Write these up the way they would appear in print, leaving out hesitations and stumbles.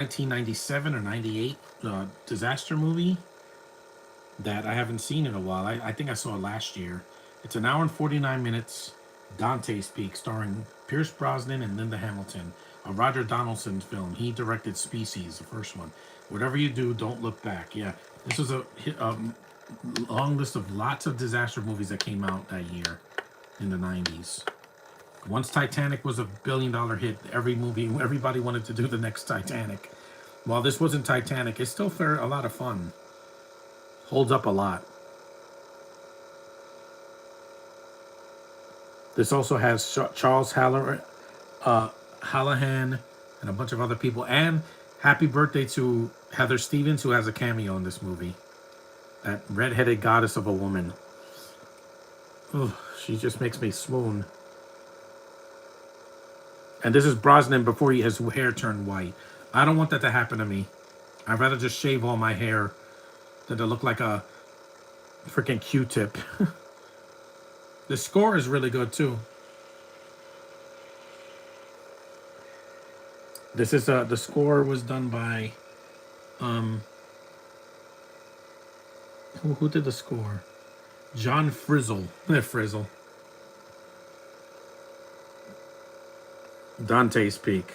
1997 or 98 disaster movie that I haven't seen in a while. I think I saw it last year. It's an hour and 49 minutes. Dante's Peak, starring Pierce Brosnan and Linda Hamilton, a Roger Donaldson film. He directed Species, the first one. Whatever you do, don't look back. Yeah, this was a long list of lots of disaster movies that came out that year in the 90s. Once Titanic was a $1 billion hit, everybody wanted to do the next Titanic. While this wasn't Titanic, it's still a lot of fun. Holds up a lot. This also has Charles Hallahan and a bunch of other people. And happy birthday to Heather Stevens, who has a cameo in this movie. That redheaded goddess of a woman. Ugh, she just makes me swoon. And this is Brosnan before his hair turned white. I don't want that to happen to me. I'd rather just shave all my hair than to look like a freaking Q-tip. The score is really good too. This is the score was done by who did the score? John Frizzle. Frizzle. Dante's Peak.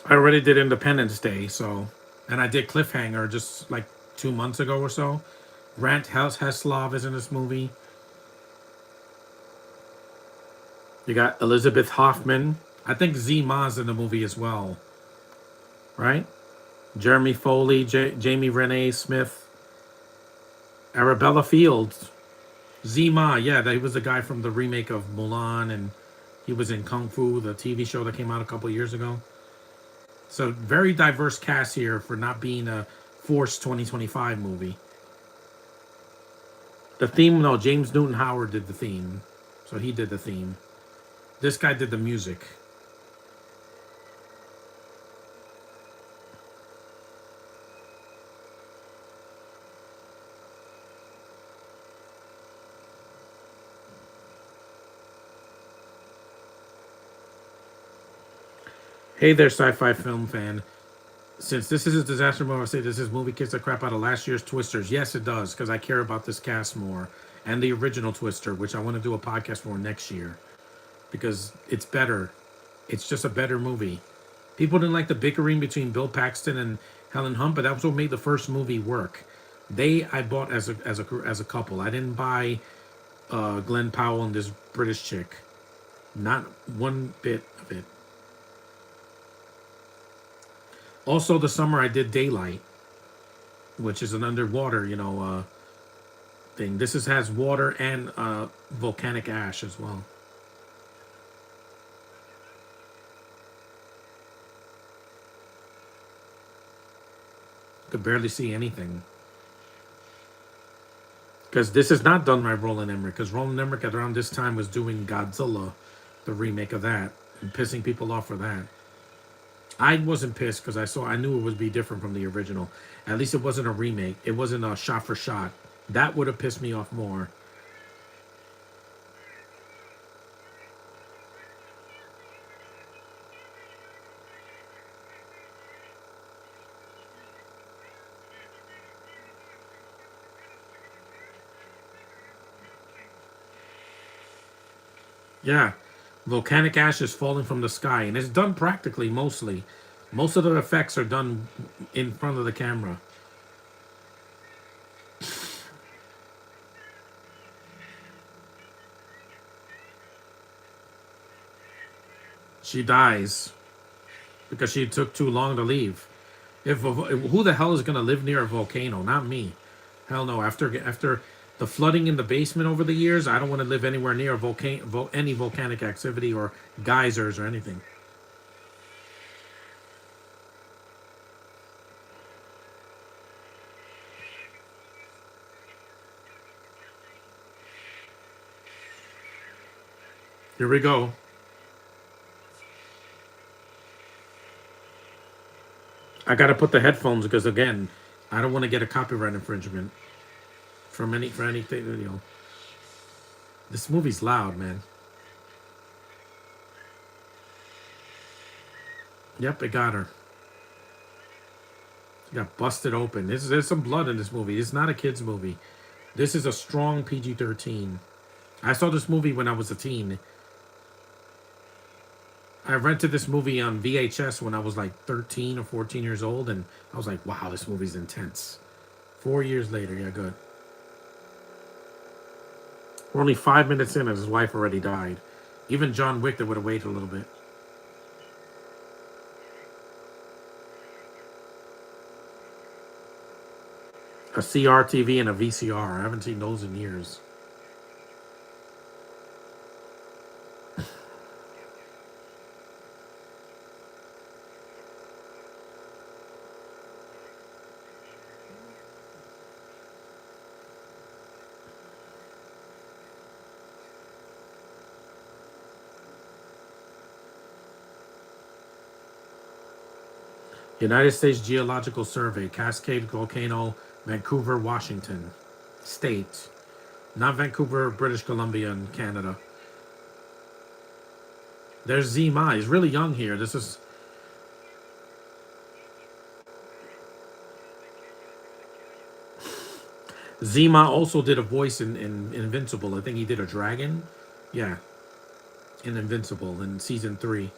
I already did Independence Day, so, and I did Cliffhanger just like 2 months ago or so. Grant Heslov is in this movie. You got Elizabeth Hoffman. I think Z Ma's in the movie as well, right? Jeremy Foley, Jamie Renee Smith, Arabella Fields, Z Ma. Yeah, he was the guy from the remake of Mulan, and he was in Kung Fu, the TV show that came out a couple years ago. So very diverse cast here for not being a Force 2025 movie. The theme, no, James Newton Howard did the theme. So he did the theme. This guy did the music. Hey there, sci-fi film fan. Since this is a disaster movie, I say this movie kicks the crap out of last year's Twisters. Yes, it does, because I care about this cast more. And the original Twister, which I want to do a podcast for next year. Because it's better. It's just a better movie. People didn't like the bickering between Bill Paxton and Helen Hunt, but that was what made the first movie work. I bought as a couple. I didn't buy Glenn Powell and this British chick. Not one bit of it. Also, the summer I did Daylight, which is an underwater, thing. This has water and volcanic ash as well. Could barely see anything. Because this is not done by Roland Emmerich. Because Roland Emmerich at around this time was doing Godzilla, the remake of that, and pissing people off for that. I wasn't pissed because I knew it would be different from the original. At least it wasn't a remake. It wasn't a shot for shot. That would have pissed me off more. Yeah, volcanic ash is falling from the sky, and it's done practically mostly. Most of the effects are done in front of the camera. She dies because she took too long to leave. Who the hell is gonna live near a volcano? Not me. Hell no. After the flooding in the basement over the years, I don't want to live anywhere near any volcanic activity or geysers or anything. Here we go. I gotta put the headphones because again, I don't want to get a copyright infringement from any for anything. You know, this movie's loud, man. Yep, it got her. She got busted open. There's some blood in this movie. It's not a kids movie. This is a strong PG-13. I saw this movie when I was a teen. I rented this movie on VHS when I was like 13 or 14 years old, and I was like, wow, this movie's intense. 4 years later, yeah, good. We're only 5 minutes in, and his wife already died. Even John Wick, that would have waited a little bit. A CRTV and a VCR. I haven't seen those in years. United States Geological Survey, Cascade Volcano, Vancouver, Washington State. Not Vancouver, British Columbia, and Canada. There's Zima. He's really young here. This is Zima also did a voice in Invincible. I think he did a dragon. Yeah, in Invincible in season 3.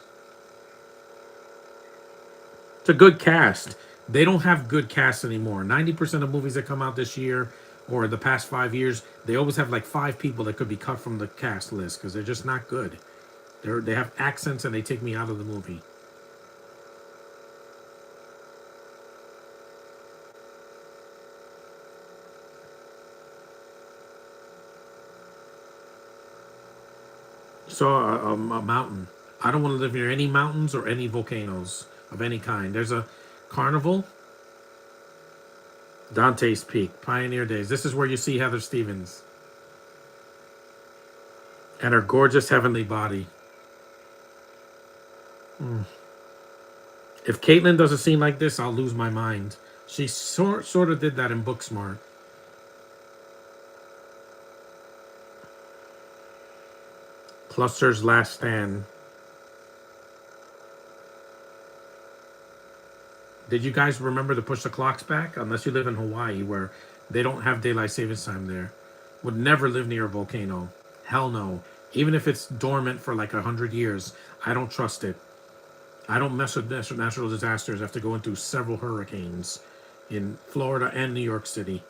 It's a good cast. They don't have good casts anymore. 90% of movies that come out this year or the past 5 years, they always have like 5 people that could be cut from the cast list because they're just not good. They have accents and they take me out of the movie. So a mountain. I don't want to live near any mountains or any volcanoes of any kind. There's a carnival. Dante's Peak, Pioneer Days. This is where you see Heather Stevens and her gorgeous heavenly body. If Caitlin does a scene like this, I'll lose my mind. She sort of did that in Booksmart. Cluster's Last Stand. Did you guys remember to push the clocks back? Unless you live in Hawaii, where they don't have daylight savings time there. Would never live near a volcano. Hell no. Even if it's dormant for like 100 years, I don't trust it. I don't mess with natural disasters after going through several hurricanes in Florida and New York City.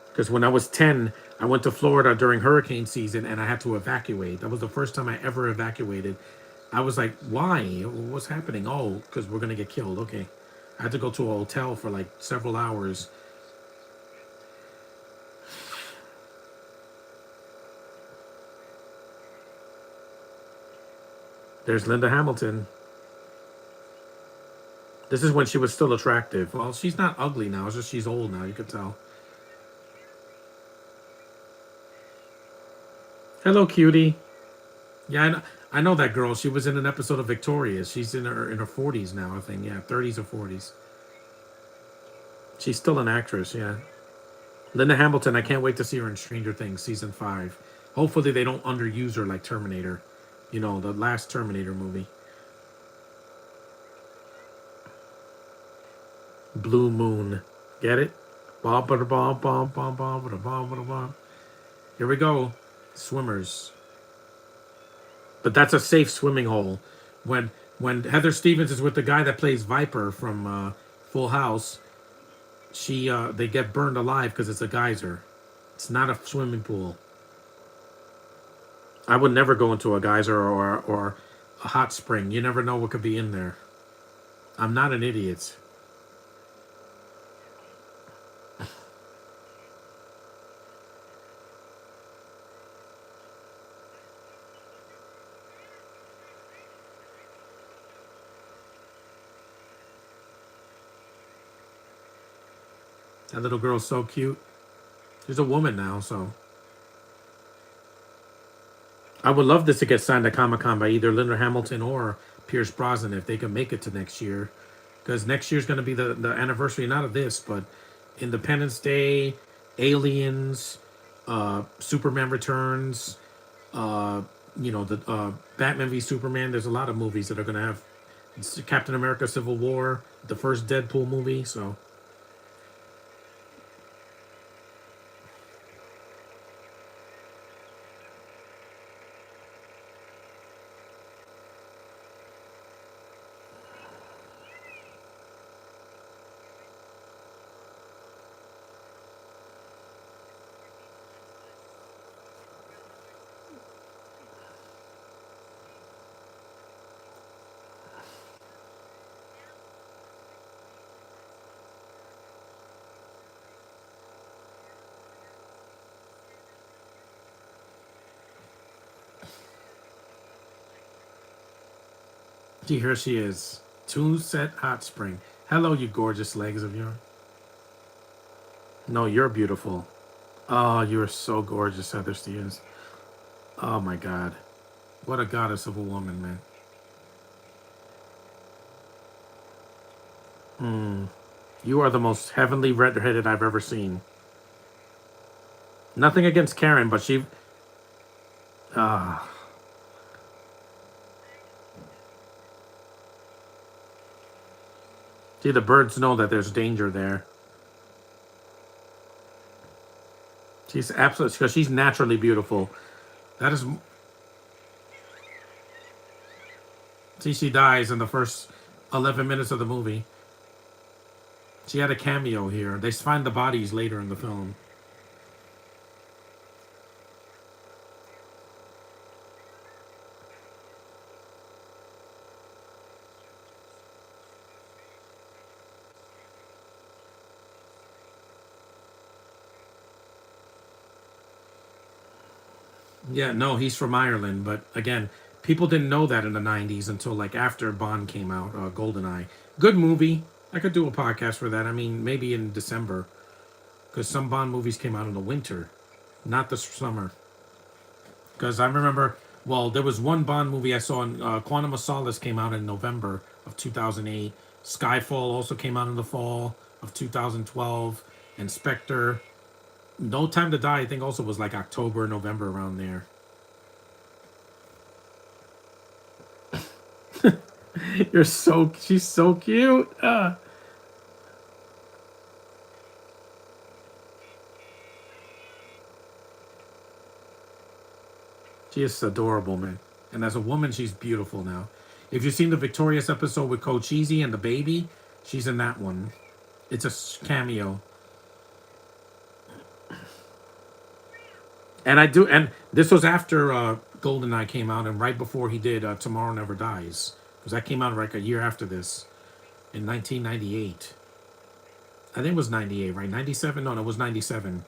Because when I was 10, I went to Florida during hurricane season and I had to evacuate. That was the first time I ever evacuated. I was like, why? What's happening? Oh, because we're going to get killed. Okay. I had to go to a hotel for like several hours. There's Linda Hamilton. This is when she was still attractive. Well, she's not ugly now. It's just she's old now. You could tell. Hello, cutie. Yeah, I know that girl. She was in an episode of Victorious. She's in her 40s now, I think. Yeah, 30s or 40s. She's still an actress, yeah. Linda Hamilton, I can't wait to see her in Stranger Things season 5. Hopefully they don't underuse her like Terminator. You know, the last Terminator movie. Blue Moon. Get it? Here we go. Swimmers. But that's a safe swimming hole. When Heather Stevens is with the guy that plays Viper from Full House, they get burned alive because it's a geyser. It's not a swimming pool. I would never go into a geyser or a hot spring. You never know what could be in there. I'm not an idiot. That little girl's so cute. She's a woman now, so. I would love this to get signed at Comic Con by either Linda Hamilton or Pierce Brosnan if they can make it to next year. because next year's going to be the anniversary, not of this, but Independence Day, Aliens, Superman Returns, uh, the Batman v Superman. There's a lot of movies that are going to have Captain America: Civil War, the first Deadpool movie. So see, here she is, Tune Set Hot Spring. Hello, you gorgeous legs of yours. No, you're beautiful. Oh, you're so gorgeous, Heather Stevens. Oh my God, what a goddess of a woman, man. You are the most heavenly redheaded I've ever seen. Nothing against Karen, but she. Ah, see, the birds know that there's danger there. She's absolutely because she's naturally beautiful. That is. See, she dies in the first 11 minutes of the movie. She had a cameo here. They find the bodies later in the film. Yeah, no, he's from Ireland, but again, people didn't know that in the '90s until like after Bond came out, Goldeneye. Good movie. I could do a podcast for that. I mean, maybe in December, because some Bond movies came out in the winter, not the summer. Because I remember, well, there was one Bond movie I saw in Quantum of Solace came out in November of 2008. Skyfall also came out in the fall of 2012. And Spectre. No Time to Die, I think also was like October, November around there. She's so cute. She is adorable, man. And as a woman, she's beautiful now. If you've seen the Victorious episode with Cochise and the baby, she's in that one. It's a cameo. And this was after Goldeneye came out, and right before he did Tomorrow Never Dies, because that came out like a year after this, in 1998. I think it was 98, right? 97? No, it was 97.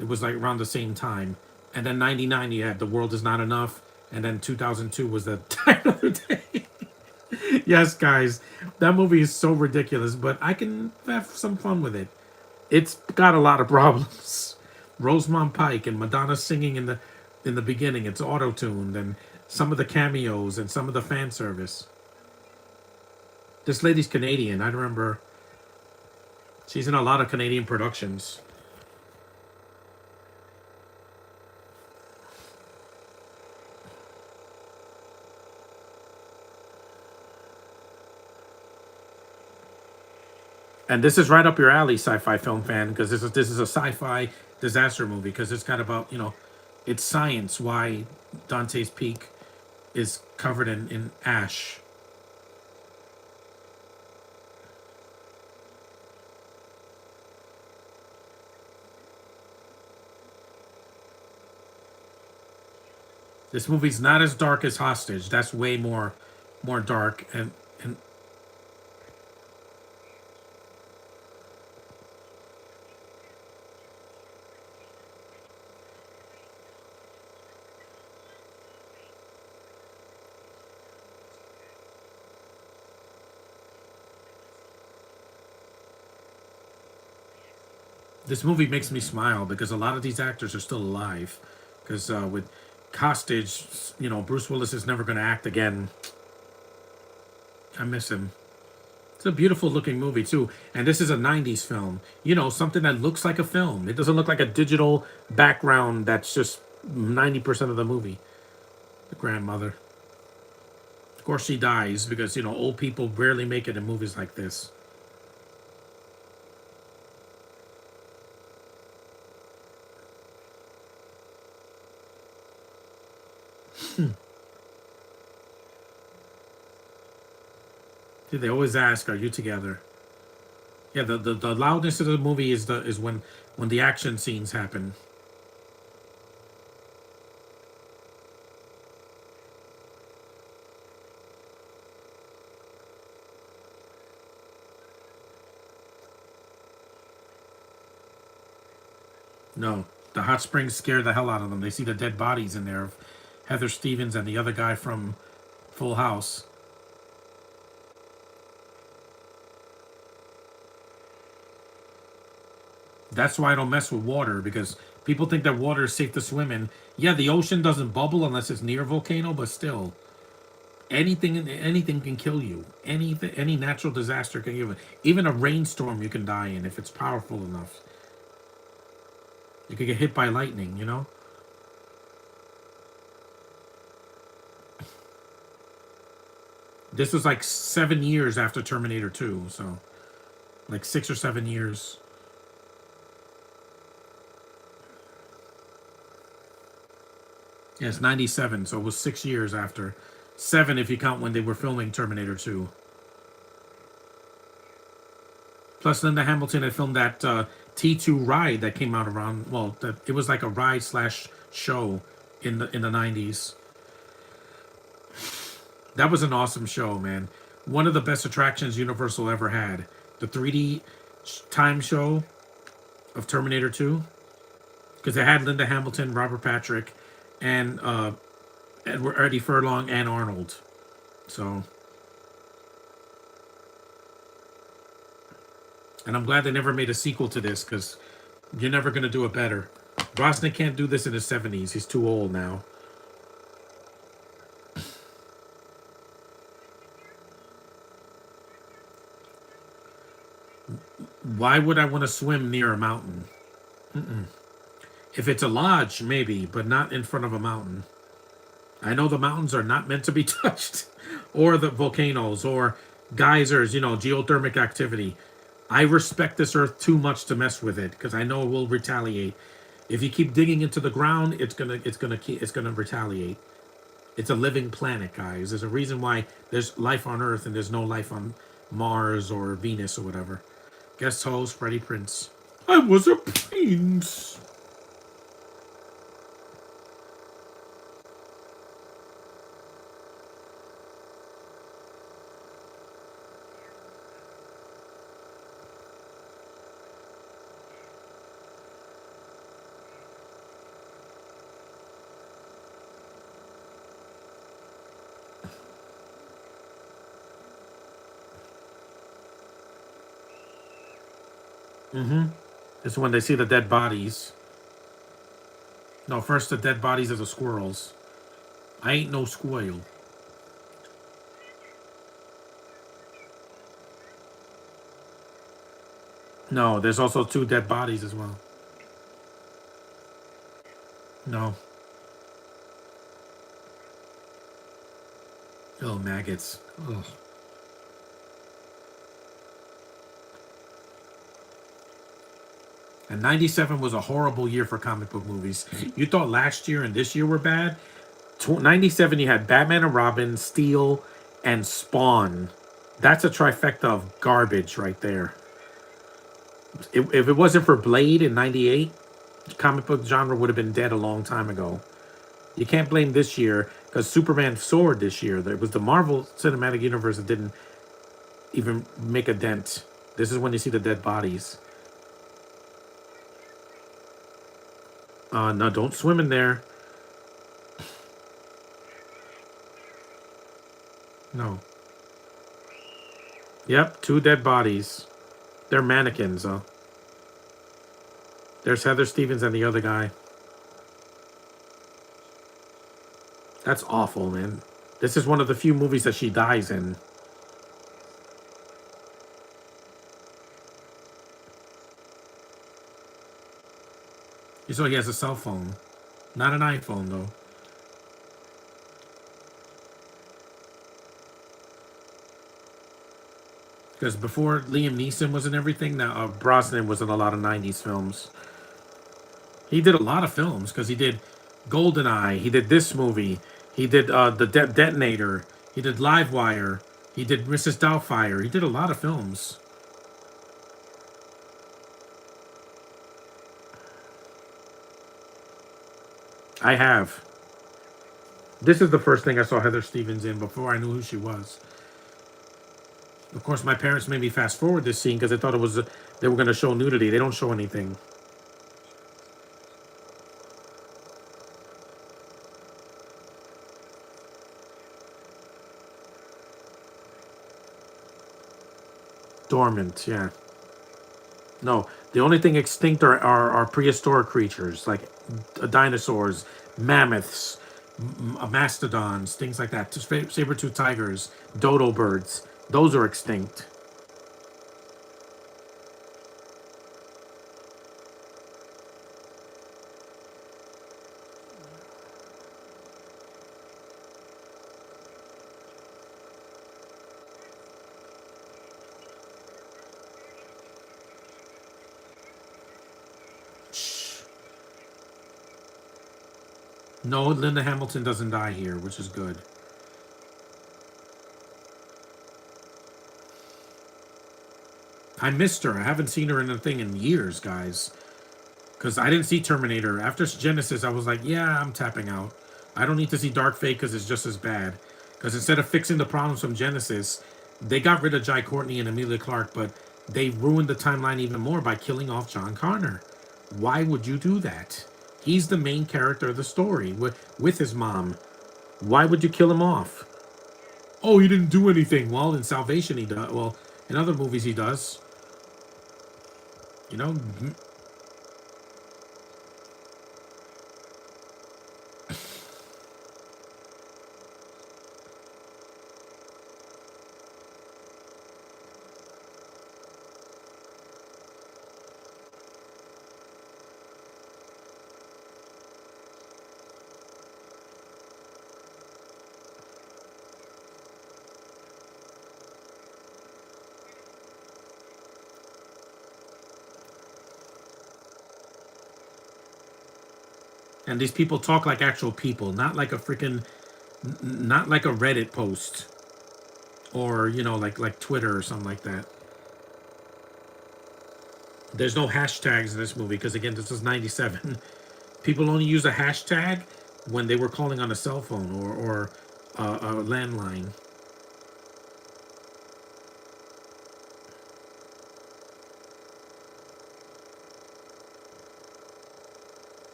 It was like around the same time. And then 99, you had The World Is Not Enough, and then 2002 was the Die Another Day. Yes, guys, that movie is so ridiculous, but I can have some fun with it. It's got a lot of problems. Rosamund Pike and Madonna singing in the beginning. It's auto tuned, and some of the cameos and some of the fan service. This lady's Canadian. I remember she's in a lot of Canadian productions. And this is right up your alley, sci-fi film fan, because this is a sci-fi disaster movie because it's got about it's science why Dante's Peak is covered in ash. This movie's not as dark as Hostage. That's way more dark and this movie makes me smile because a lot of these actors are still alive. Because with Hostage, Bruce Willis is never going to act again. I miss him. It's a beautiful looking movie too, and this is a '90s film. You know, something that looks like a film. It doesn't look like a digital background that's just 90% of the movie. The grandmother. Of course, she dies because old people rarely make it in movies like this. See, they always ask, "Are you together?" Yeah, the loudness of the movie is when the action scenes happen. No, the hot springs scare the hell out of them. They see the dead bodies in there of Heather Stevens and the other guy from Full House. That's why I don't mess with water because people think that water is safe to swim in. Yeah, the ocean doesn't bubble unless it's near a volcano, but still, anything can kill you. Any natural disaster can kill you. Even a rainstorm you can die in if it's powerful enough. You could get hit by lightning. This was like 7 years after Terminator 2, so like 6 or 7 years. Yeah, it's 97, so it was 6 years after. Seven if you count when they were filming Terminator 2. Plus, Linda Hamilton had filmed that T2 ride that came out around. Well, it was like a ride slash show in the 90s. That was an awesome show, man. One of the best attractions Universal ever had. The 3D time show of Terminator 2, because it had Linda Hamilton, Robert Patrick, and Eddie Furlong and Arnold. So, and I'm glad they never made a sequel to this because you're never gonna do it better. Brosnan can't do this in his 70s. He's too old now. Why would I want to swim near a mountain? If it's a lodge, maybe, but not in front of a mountain. I know the mountains are not meant to be touched, or the volcanoes, or geysers, geothermic activity. I respect this earth too much to mess with it because I know it will retaliate. If you keep digging into the ground, it's gonna retaliate. It's a living planet, guys. There's a reason why there's life on Earth and there's no life on Mars or Venus or whatever. Guest host Freddie Prince. I was a prince. This is when they see the dead bodies. No, first the dead bodies of the squirrels. I ain't no squirrel. No, there's also two dead bodies as well. No. Oh, maggots. Ugh. And 97 was a horrible year for comic book movies. You thought last year and this year were bad? 97, you had Batman and Robin, Steel, and Spawn. That's a trifecta of garbage right there. If it wasn't for Blade in 98, comic book genre would have been dead a long time ago. You can't blame this year because Superman soared this year. It was the Marvel Cinematic Universe that didn't even make a dent. This is when you see the dead bodies. No, don't swim in there. No. Yep, two dead bodies. They're mannequins, though. There's Heather Stevens and the other guy. That's awful, man. This is one of the few movies that she dies in. So he has a cell phone, not an iPhone though. Because before Liam Neeson was in everything, now Brosnan was in a lot of '90s films. He did a lot of films because he did Goldeneye. He did this movie. He did the Detonator. He did Livewire. He did Mrs. Doubtfire. He did a lot of films. I have. This is the first thing I saw Heather Stevens in before I knew who she was. Of course, my parents made me fast forward this scene because they thought it was they were going to show nudity. They don't show anything. Dormant, yeah. No, the only thing extinct are prehistoric creatures like dinosaurs, mammoths, mastodons, things like that. Saber-toothed tigers, dodo birds. Those are extinct. Shh. No, Linda Hamilton doesn't die here, which is good. I missed her. I haven't seen her in a thing in years, guys. Because I didn't see Terminator. After Genesis, I was like, yeah, I'm tapping out. I don't need to see Dark Fate because it's just as bad. Because instead of fixing the problems from Genesis, they got rid of Jai Courtney and Emilia Clarke, but they ruined the timeline even more by killing off John Connor. Why would you do that? He's the main character of the story with his mom. Why would you kill him off? Oh, he didn't do anything. Well, in Salvation, he does. Well, in other movies, he does. You know, and these people talk like actual people, not like a freaking, not like a Reddit post or like Twitter or something like that. There's no hashtags in this movie because again, this is '97. People only use a hashtag when they were calling on a cell phone or a landline.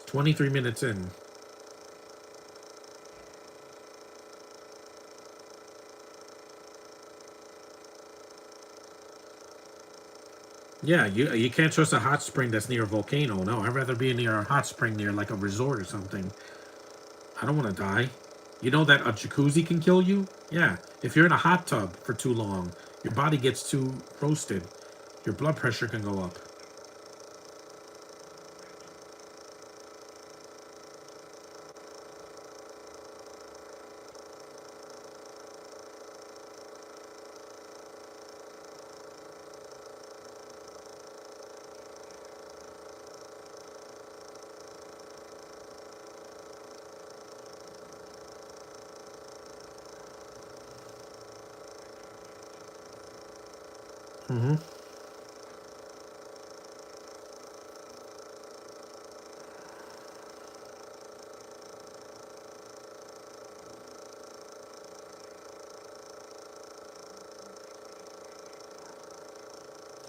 23 minutes in. Yeah, you can't trust a hot spring that's near a volcano. No, I'd rather be near a hot spring near like a resort or something. I don't want to die. You know that a jacuzzi can kill you? Yeah. If you're in a hot tub for too long, your body gets too roasted. Your blood pressure can go up. Hmm.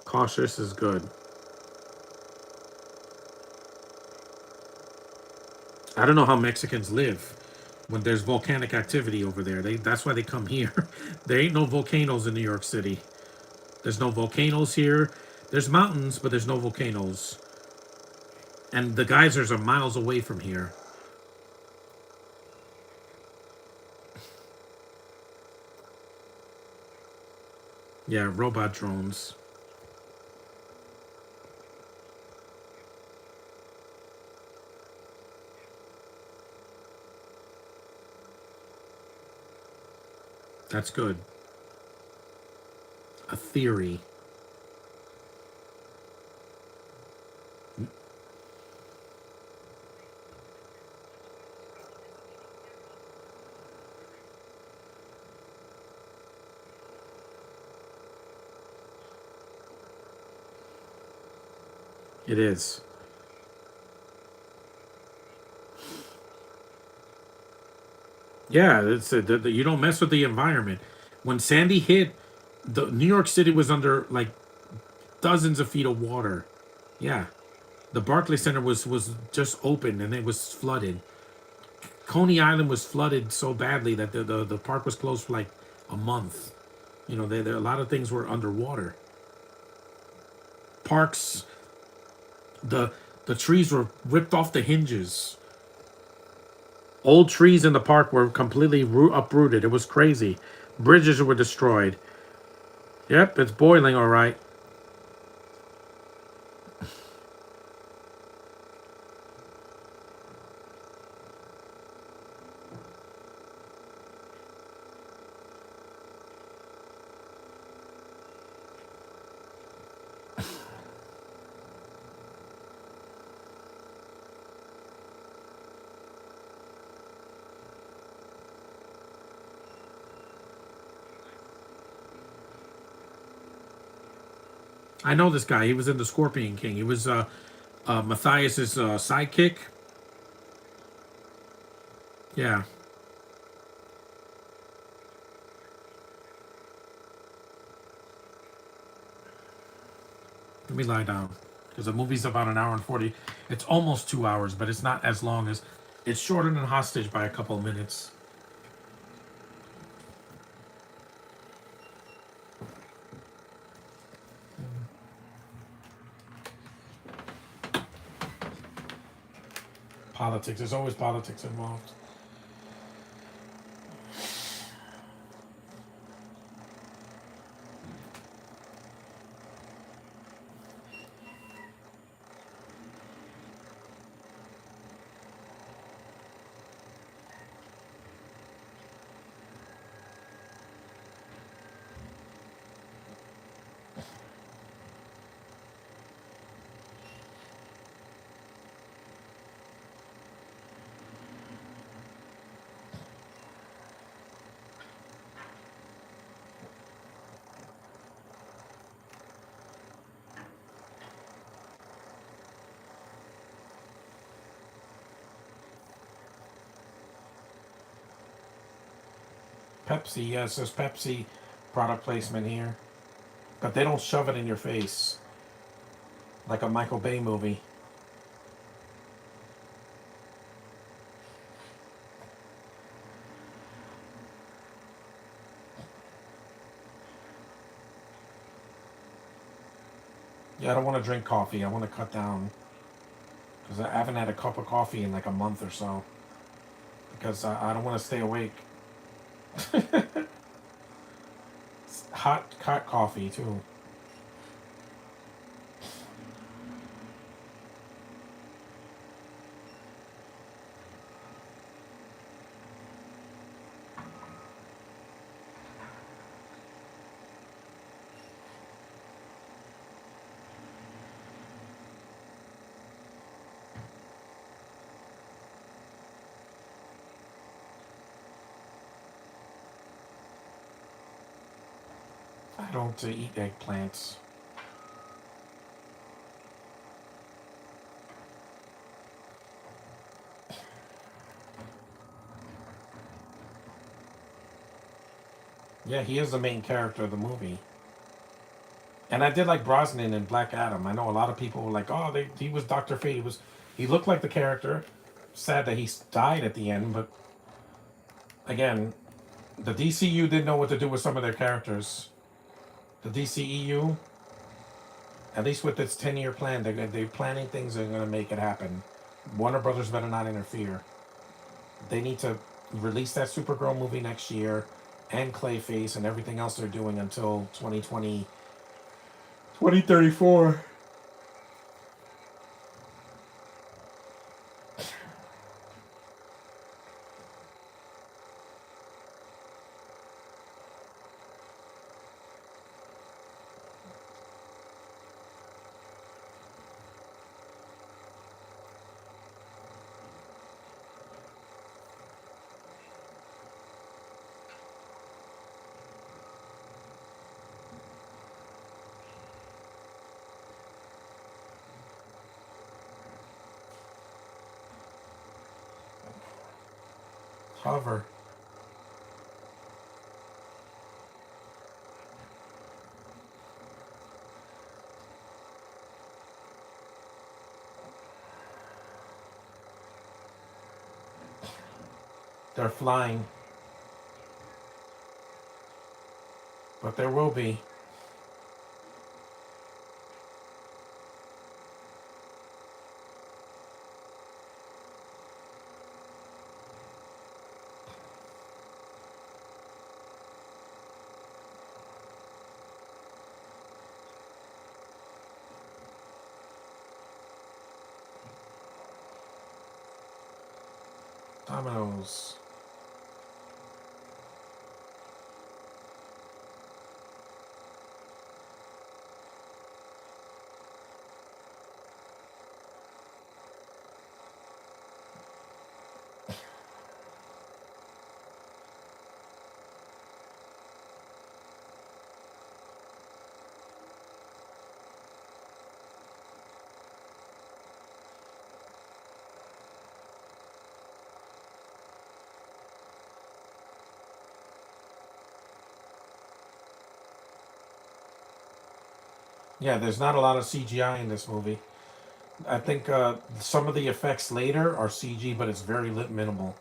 Cautious is good. I don't know how Mexicans live when there's volcanic activity over there. That's why they come here. There ain't no volcanoes in New York City. There's no volcanoes here. There's mountains, but there's no volcanoes. And the geysers are miles away from here. Yeah, robot drones. That's good. A theory. It is. Yeah, you don't mess with the environment. When Sandy hit, the New York City was under like dozens of feet of water. Yeah, the Barclay Center was just open and it was flooded. Coney Island was flooded so badly that the park was closed for like a month. You know, a lot of things were underwater. Parks, the the trees were ripped off the hinges. Old trees in the park were completely uprooted. It was crazy. Bridges were destroyed. Yep, it's boiling all right. I know this guy. He was in the Scorpion King. He was Matthias's sidekick. Yeah. Let me lie down. Because the movie's about an hour and 40. It's almost 2 hours, but it's not as long as. It's shorter than Hostage by a couple of minutes. Politics. There's always politics involved. Pepsi, yes, there's Pepsi product placement here. But they don't shove it in your face like a Michael Bay movie. Yeah, I don't want to drink coffee. I want to cut down. Because I haven't had a cup of coffee in like a month or so. Because I don't want to stay awake. Hot coffee, too. I don't eat eggplants. Yeah, he is the main character of the movie. And I did like Brosnan and Black Adam. I know a lot of people were like, "Oh, he was Doctor Fate. He looked like the character." Sad that he died at the end, but again, the DCU didn't know what to do with some of their characters. The DCEU, at least with its 10-year plan, they're planning things that are going to make it happen. Warner Brothers better not interfere. They need to release that Supergirl movie next year and Clayface and everything else they're doing until 2020, 2034. Hover. They're flying. But there will be. Dominoes. Yeah, there's not a lot of CGI in this movie. I think some of the effects later are CG, but it's very minimal.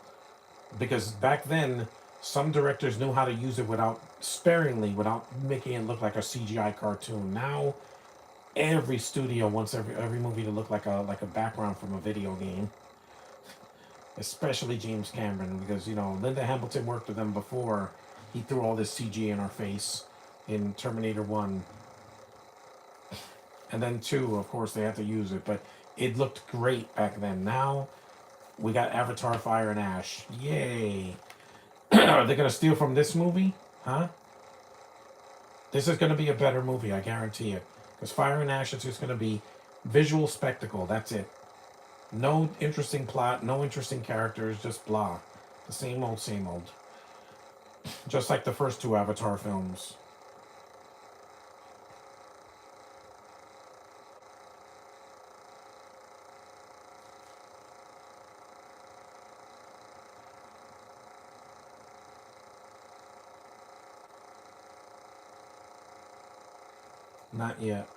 Because back then, some directors knew how to use it without sparingly, without making it look like a CGI cartoon. Now, every studio wants every movie to look like a background from a video game. Especially James Cameron, because Linda Hamilton worked with them before he threw all this CG in our face in Terminator 1. And then 2, of course, they had to use it, but it looked great back then. Now we got Avatar: Fire and Ash. Yay! Are they gonna steal from this movie? Huh? This is gonna be a better movie, I guarantee it. Because Fire and Ash is just gonna be visual spectacle. That's it. No interesting plot, no interesting characters, just blah. The same old, same old. Just like the first two Avatar films. Not yet.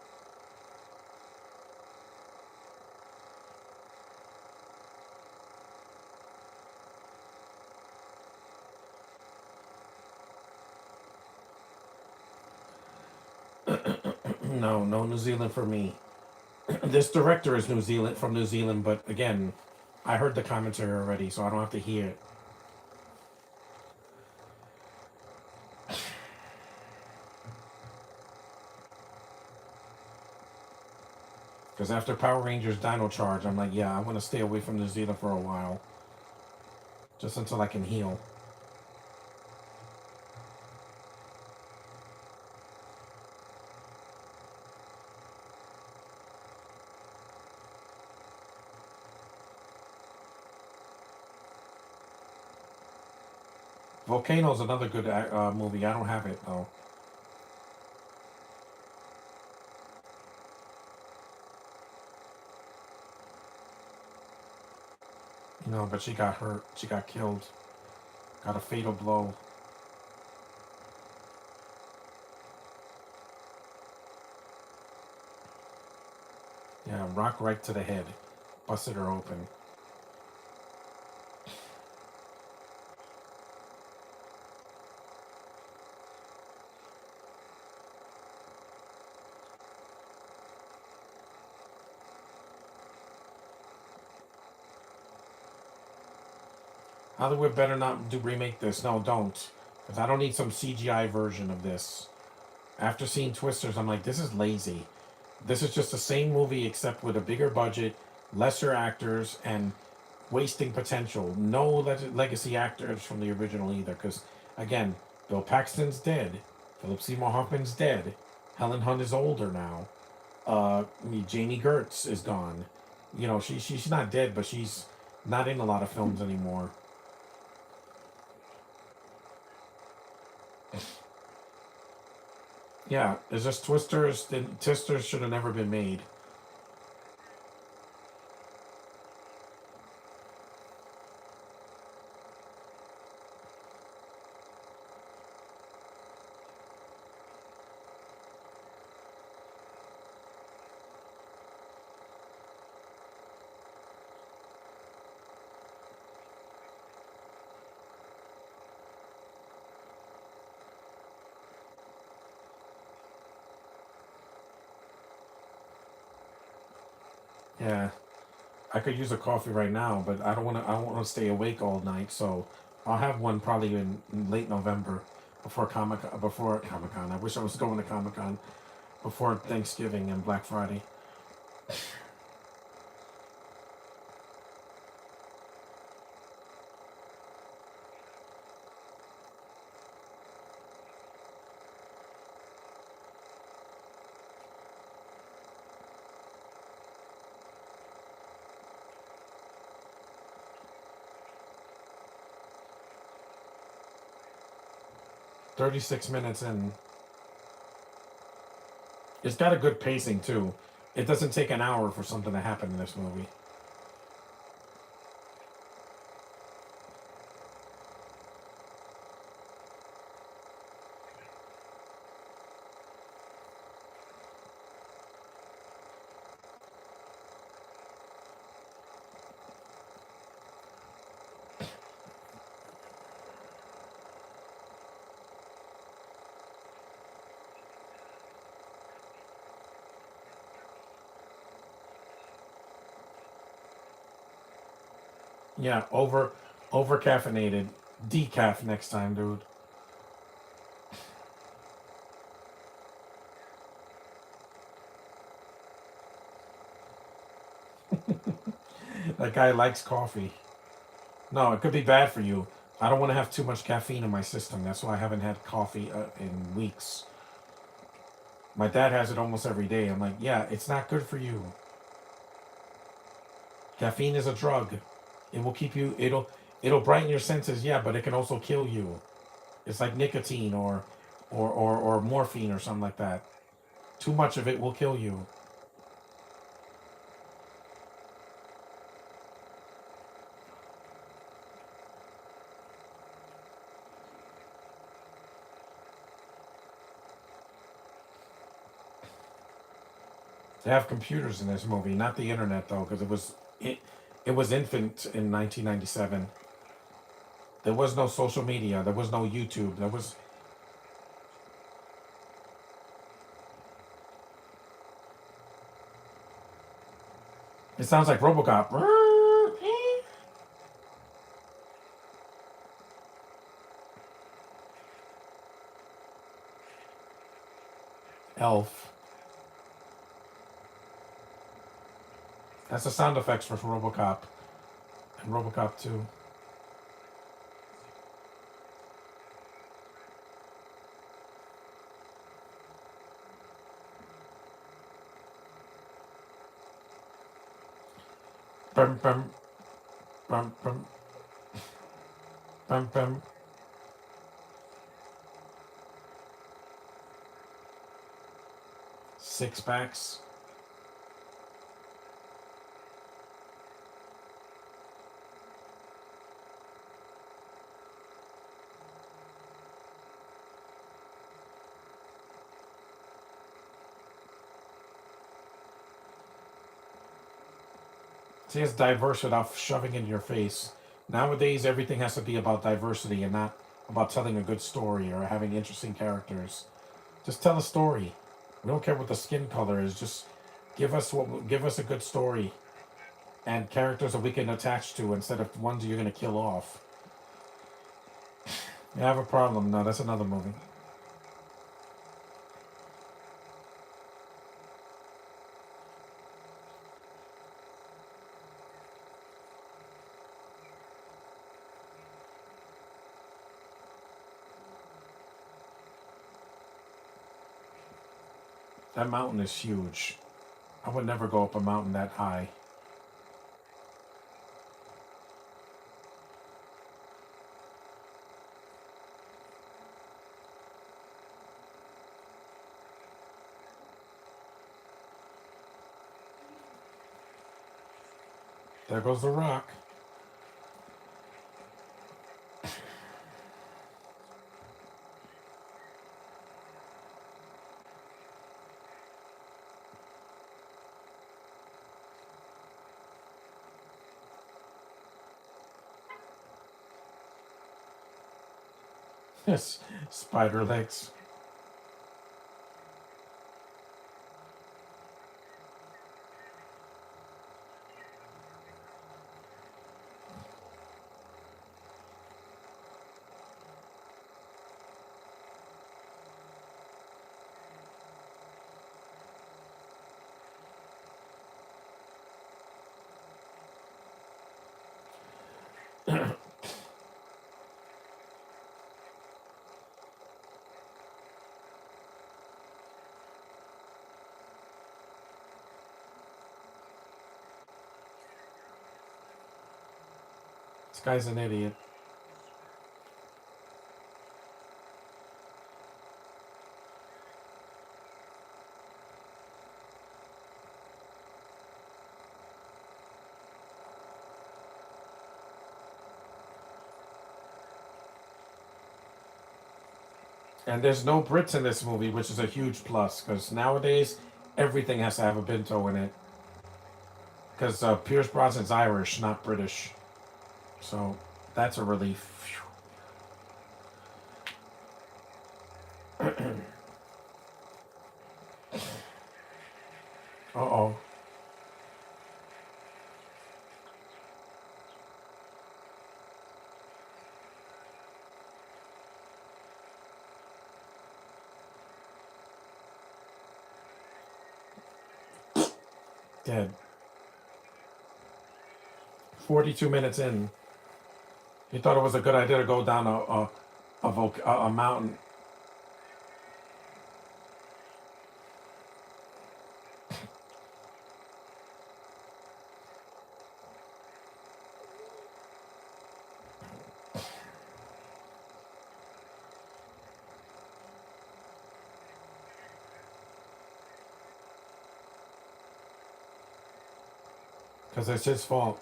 No, no New Zealand for me. This director is from New Zealand, but again, I heard the commentary already, so I don't have to hear it. Because after Power Rangers Dino Charge, I'm like, yeah, I want to stay away from New Zealand for a while, just until I can heal. Volcano's another good movie. I don't have it though. But she got hurt. She got killed. Got a fatal blow. Yeah, rock right to the head. Busted her open. Hollywood better not do remake this. No, don't. Because I don't need some CGI version of this. After seeing Twisters, I'm like, this is lazy. This is just the same movie except with a bigger budget, lesser actors, and wasting potential. No legacy actors from the original either. Because, again, Bill Paxton's dead. Philip Seymour Hoffman's dead. Helen Hunt is older now. Jamie Gertz is gone. She's not dead, but she's not in a lot of films anymore. Yeah, it's just Twisters. Twisters should have never been made. Yeah, I could use a coffee right now, but I don't want to. I don't want to stay awake all night, so I'll have one probably in late November, before Comic Con. I wish I was going to Comic Con before Thanksgiving and Black Friday. 36 minutes in. It's got a good pacing too. It doesn't take an hour for something to happen in this movie. Yeah, over caffeinated. Decaf next time, dude. That guy likes coffee. No, it could be bad for you. I don't want to have too much caffeine in my system. That's why I haven't had coffee in weeks. My dad has it almost every day. I'm like, yeah, it's not good for you. Caffeine is a drug. It will keep you. It'll brighten your senses. Yeah, but it can also kill you. It's like nicotine or morphine or something like that. Too much of it will kill you. They have computers in this movie, not the internet though, because it was infant in 1997. There was no social media. There was no YouTube. There was. It sounds like RoboCop. Elf. That's the sound effects for RoboCop and RoboCop 2. Bum, bum, bum, bum, bum, bum. Six packs. See, it's diverse without shoving it in your face. Nowadays, everything has to be about diversity and not about telling a good story or having interesting characters. Just tell a story. We don't care what the skin color is. Just give us a good story and characters that we can attach to instead of ones you're gonna kill off. You have a problem? No, that's another movie. That mountain is huge. I would never go up a mountain that high. There goes the rock. Yes, spider legs. This guy's an idiot. And there's no Brits in this movie, which is a huge plus because nowadays everything has to have a Binto in it. Because Pierce Brosnan's Irish, not British, so that's a relief. Uh oh. Dead. 42 minutes in. He thought it was a good idea to go down a mountain. Because it's his fault.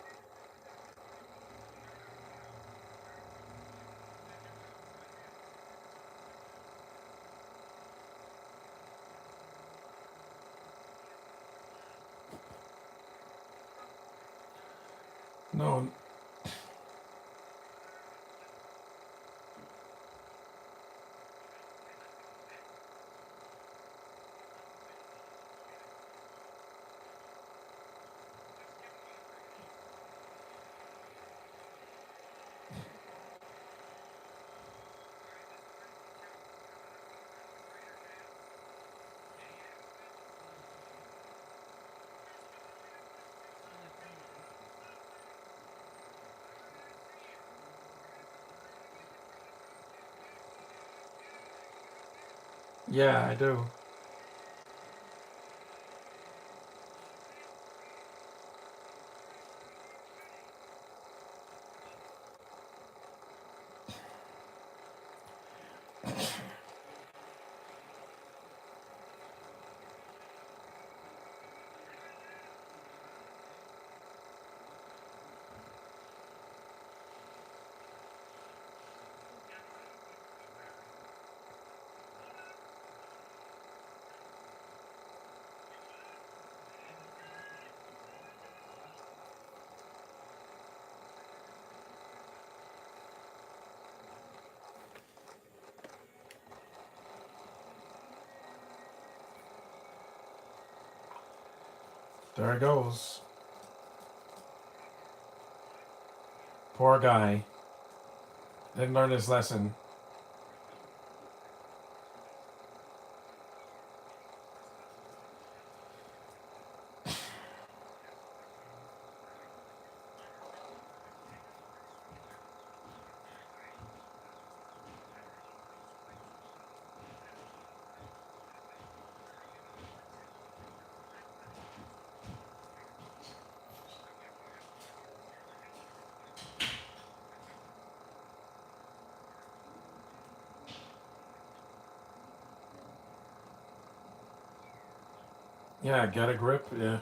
No. Yeah, I do. There it goes. Poor guy. Didn't learn his lesson. Yeah, get a grip. Yeah.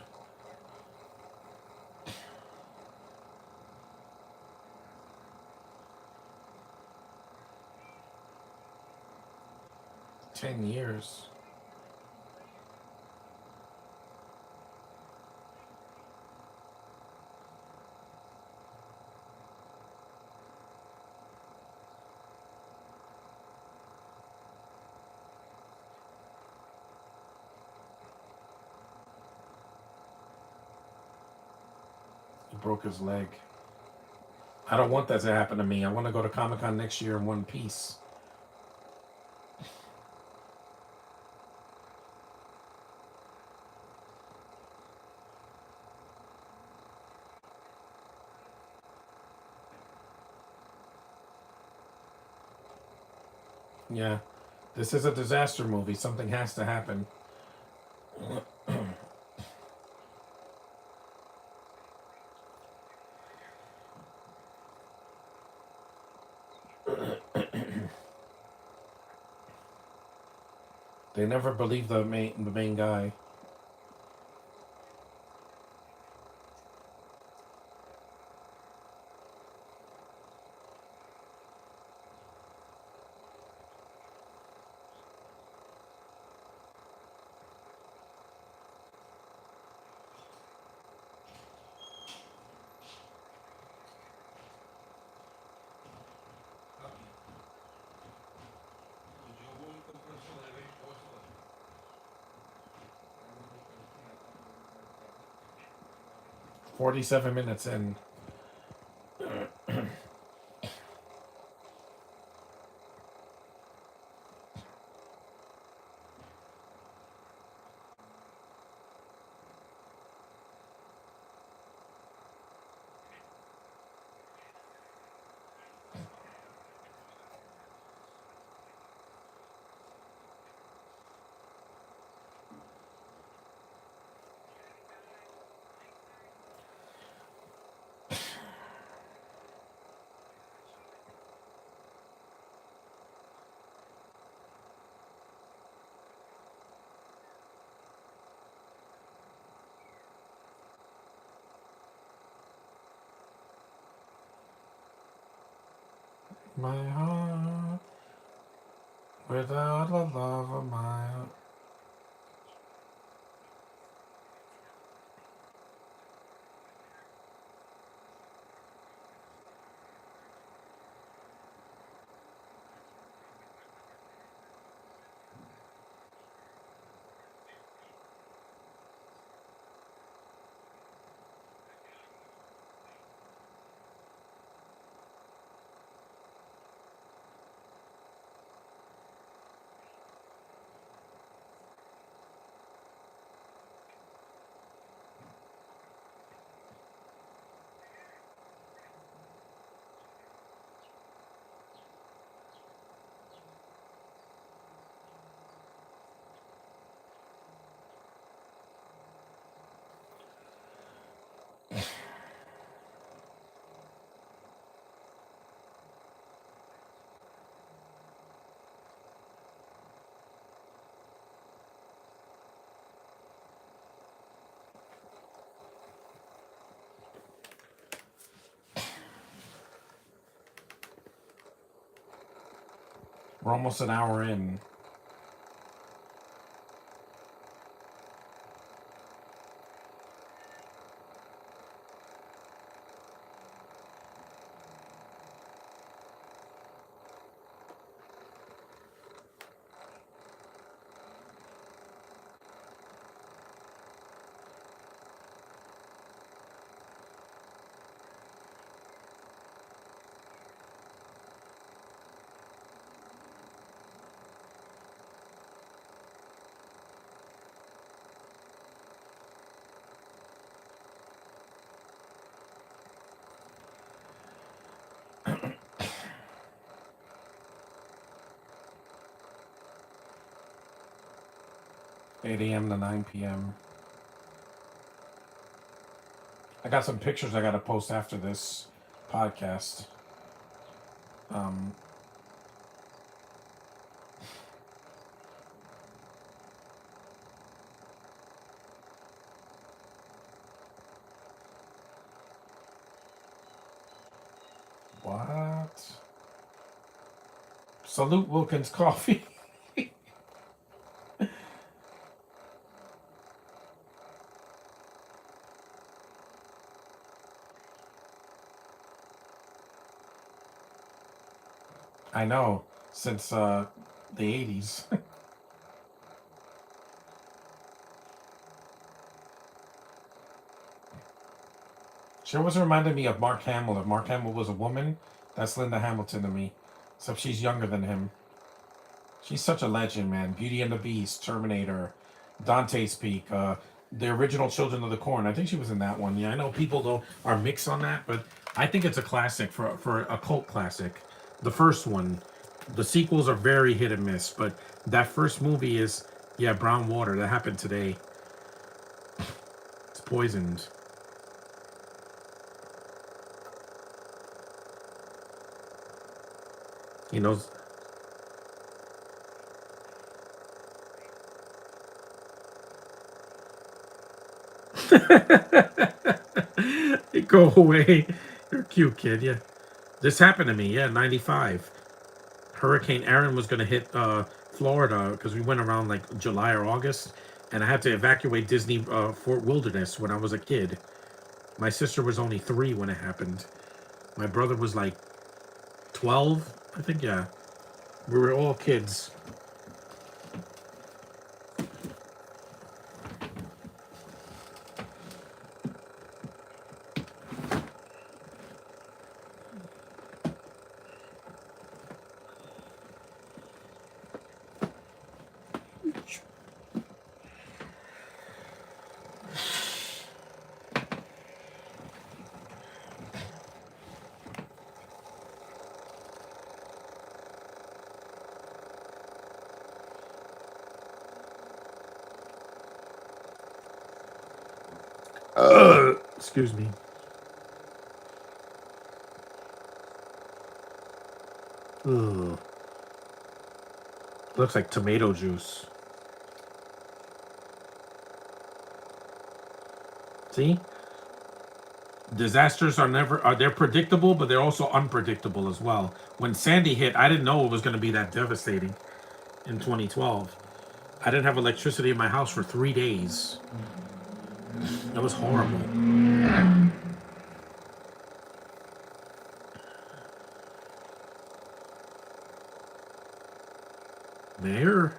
10 years. He broke his leg. I don't want that to happen to me. I want to go to Comic Con next year in one piece. Yeah. This is a disaster movie. Something has to happen. They never believe the main guy. Yo voy con profesor de 47 minutes in. My heart without the love of my heart. 'We're almost an hour in. Eight a.m. to 9 p.m. I got some pictures I got to post after this podcast. Um, what? Salute Wilkins Coffee. I know, since the 80s. She always reminded me of Mark Hamill. If Mark Hamill was a woman, that's Linda Hamilton to me. Except she's younger than him. She's such a legend, man. Beauty and the Beast, Terminator, Dante's Peak, the original Children of the Corn. I think she was in that one. Yeah, I know people though are mixed on that, but I think it's a classic for a cult classic. The first one, the sequels are very hit and miss, but that first movie is yeah, Brown Water. That happened today. It's poisoned. He knows. Go away. You're a cute kid, yeah. This happened to me, yeah, 95. Hurricane Aaron was going to hit Florida because we went around like July or August, and I had to evacuate Disney Fort Wilderness when I was a kid. My sister was only 3 when it happened. My brother was like 12, I think, yeah. We were all kids. Excuse me. Ugh. Looks like tomato juice. See? Disasters they're predictable, but they're also unpredictable as well. When Sandy hit, I didn't know it was going to be that devastating in 2012. I didn't have electricity in my house for 3 days. That was horrible. Mayor?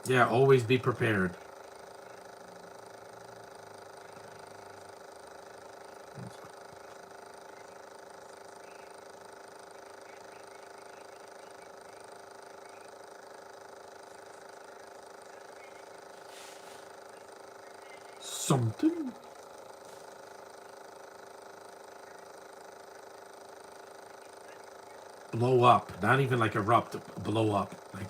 Yeah, always be prepared. Something? Blow up. Not even like erupt, blow up. Like,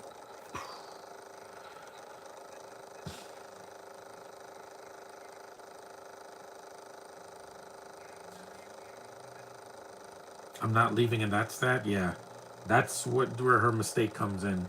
I'm not leaving, and that's that? Yeah. That's where her mistake comes in.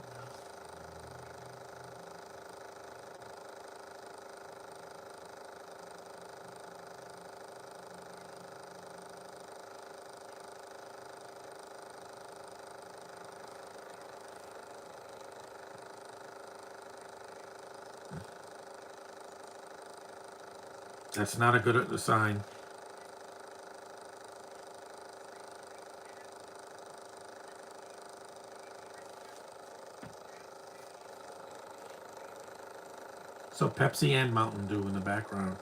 That's not a good sign. So Pepsi and Mountain Dew in the background.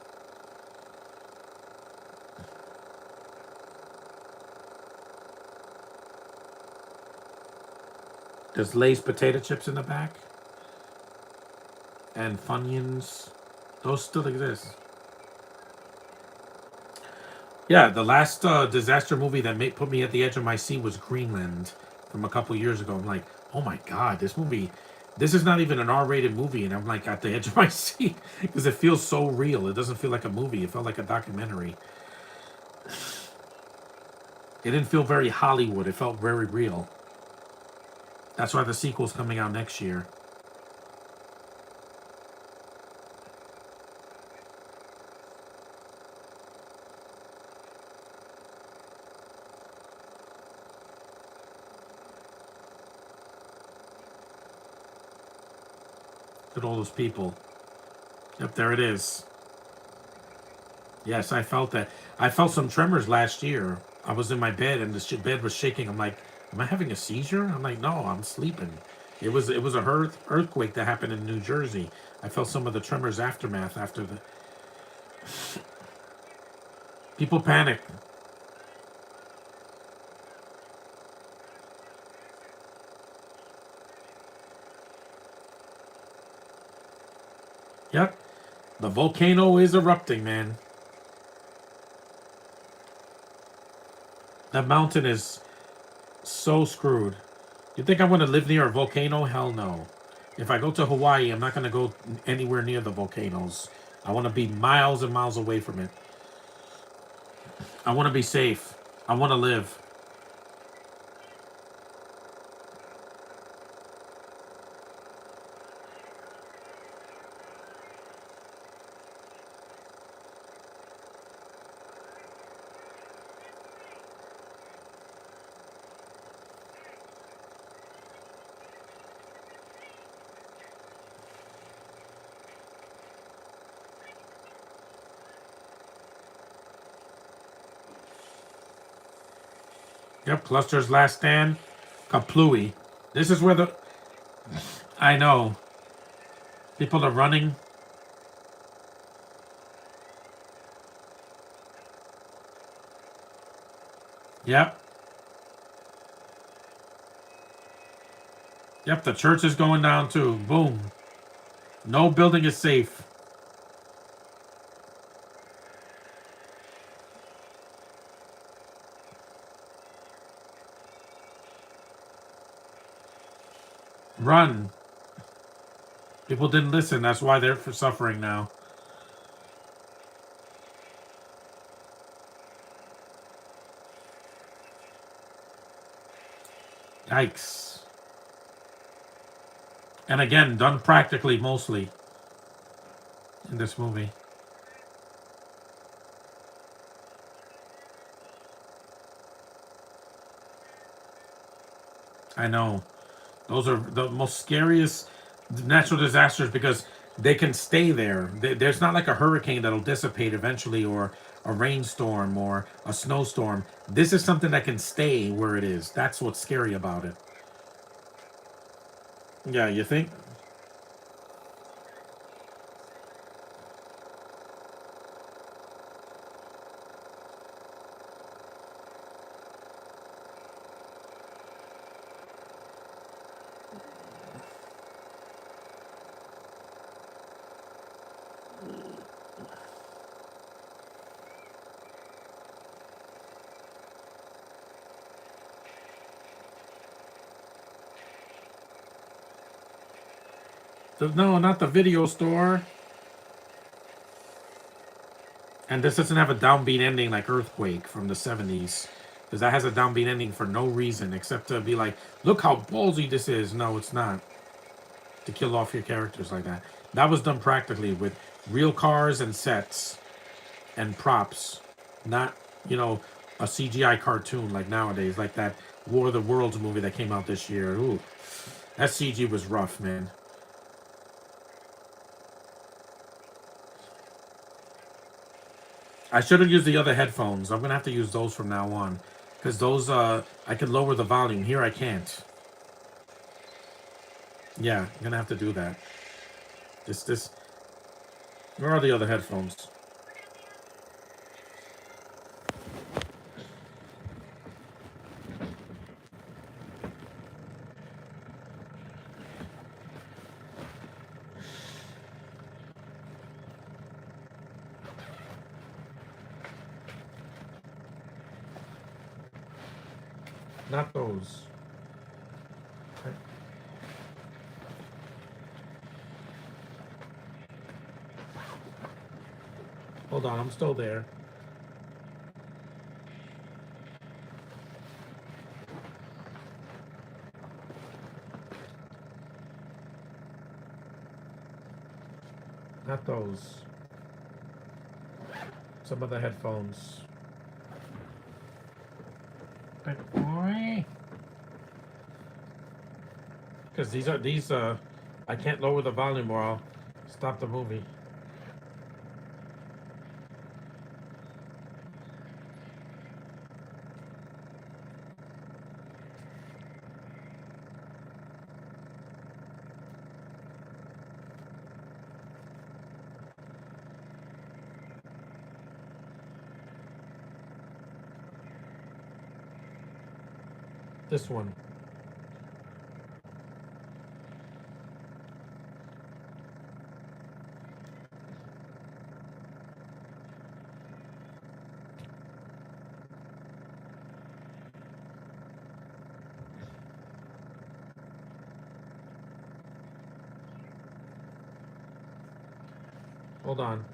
There's Lay's potato chips in the back. And Funyuns. Those still exist. Yeah, the last disaster movie that put me at the edge of my seat was Greenland from a couple years ago. I'm like, oh my god, this is not even an R-rated movie, and I'm like at the edge of my seat because it feels so real. It doesn't feel like a movie. It felt like a documentary. It didn't feel very Hollywood. It felt very real. That's why the sequel's coming out next year. Look at all those people. Yep, there it is. Yes, I felt that. I felt some tremors last year. I was in my bed and the bed was shaking. I'm like, am I having a seizure? I'm like, no, I'm sleeping. It was a earthquake that happened in New Jersey. I felt some of the tremors aftermath after the people panic. Yep. The volcano is erupting, man. That mountain is so screwed. You think I'm going to live near a volcano? Hell no. If I go to Hawaii, I'm not going to go anywhere near the volcanoes. I want to be miles and miles away from it. I want to be safe. I want to live. Yep, Cluster's Last Stand. Kaplooey. This is where the... I know. People are running. Yep. Yep, the church is going down too. Boom. No building is safe. Run. People didn't listen. That's why they're suffering now. Yikes. And again, done practically mostly in this movie. I know. Those are the most scariest natural disasters because they can stay there. There's not like a hurricane that'll dissipate eventually or a rainstorm or a snowstorm. This is something that can stay where it is. That's what's scary about it. Yeah, you think? No, not the video store. And this doesn't have a downbeat ending like Earthquake from the 70s. Because that has a downbeat ending for no reason except to be like, look how ballsy this is. No, it's not. To kill off your characters like that. That was done practically with real cars and sets and props. Not, you know, a CGI cartoon like nowadays, like that War of the Worlds movie that came out this year. Ooh, that CG was rough, man. I should have used the other headphones. I'm gonna have to use those from now on, because those I can lower the volume. Here I can't. Yeah, I'm gonna have to do that. This. Where are the other headphones? Not those. Okay. Hold on, I'm still there. Not those. Some of the headphones. Because these I can't lower the volume or I'll stop the movie. This one. Hold on.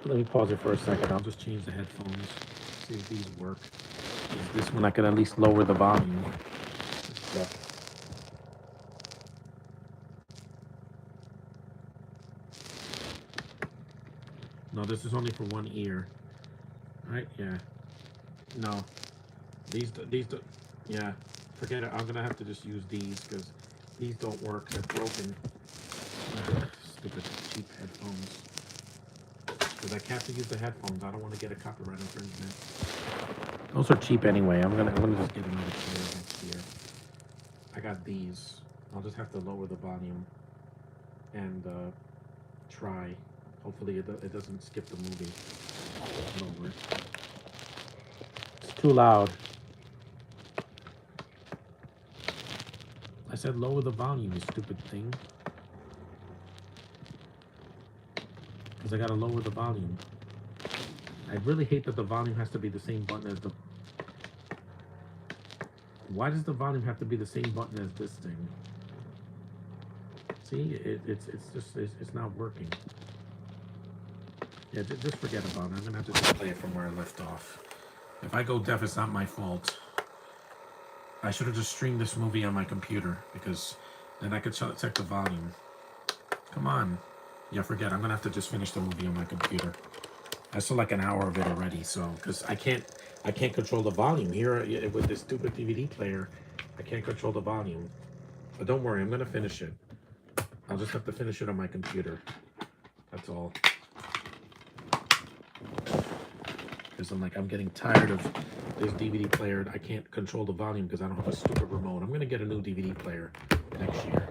Let me pause it for a second. I'll just change the headphones. See if these work. This one I can at least lower the volume. Yeah. No, this is only for one ear. Right? Yeah. No. These, yeah. Forget it. I'm gonna have to just use these because these don't work. They're broken. Stupid cheap headphones. Because I have to use the headphones. I don't want to get a copyright infringement. Those are cheap anyway. I'm gonna just get another pair next year. I got these. I'll just have to lower the volume and try. Hopefully it doesn't skip the movie. Lower it. It's too loud. I said lower the volume, you stupid thing. Because I gotta lower the volume. I really hate that the volume has to be the same button as the... Why does the volume have to be the same button as this thing? See, it's not working. Yeah, just forget about it. I'm gonna have to just play it from where I left off. If I go deaf, it's not my fault. I should have just streamed this movie on my computer because then I could check the volume. Come on. Yeah, forget. I'm gonna have to just finish the movie on my computer. I saw like an hour of it already, so because I can't control the volume here with this stupid DVD player. I can't control the volume. But don't worry, I'm gonna finish it. I'll just have to finish it on my computer. That's all. Because I'm getting tired of this DVD player. I can't control the volume because I don't have a stupid remote. I'm gonna get a new DVD player next year.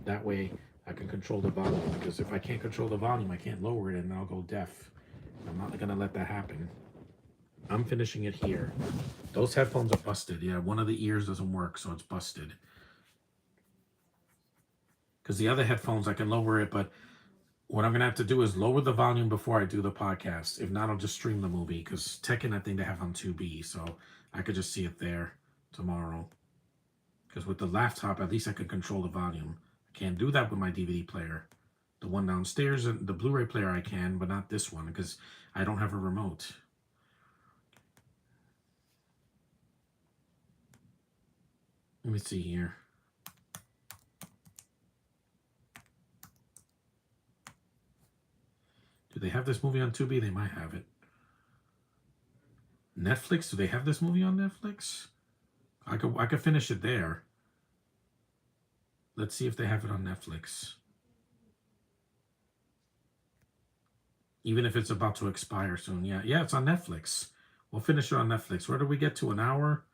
That way I can control the volume. Because if I can't control the volume, I can't lower it and I'll go deaf. I'm not gonna let that happen. I'm finishing it here. Those headphones are busted. Yeah, one of the ears doesn't work, so it's busted. Because the other headphones, I can lower it, but what I'm going to have to do is lower the volume before I do the podcast. If not, I'll just stream the movie. Because Tekken, I think they have on 2B, so I could just see it there tomorrow. Because with the laptop, at least I can control the volume. I can't do that with my DVD player. The one downstairs, and the Blu-ray player I can, but not this one, because I don't have a remote. Let me see here. Do they have this movie on 2B? They might have it. Netflix? Do they have this movie on Netflix? I could finish it there. Let's see if they have it on Netflix. Even if it's about to expire soon. Yeah, it's on Netflix. We'll finish it on Netflix. Where do we get to? An hour?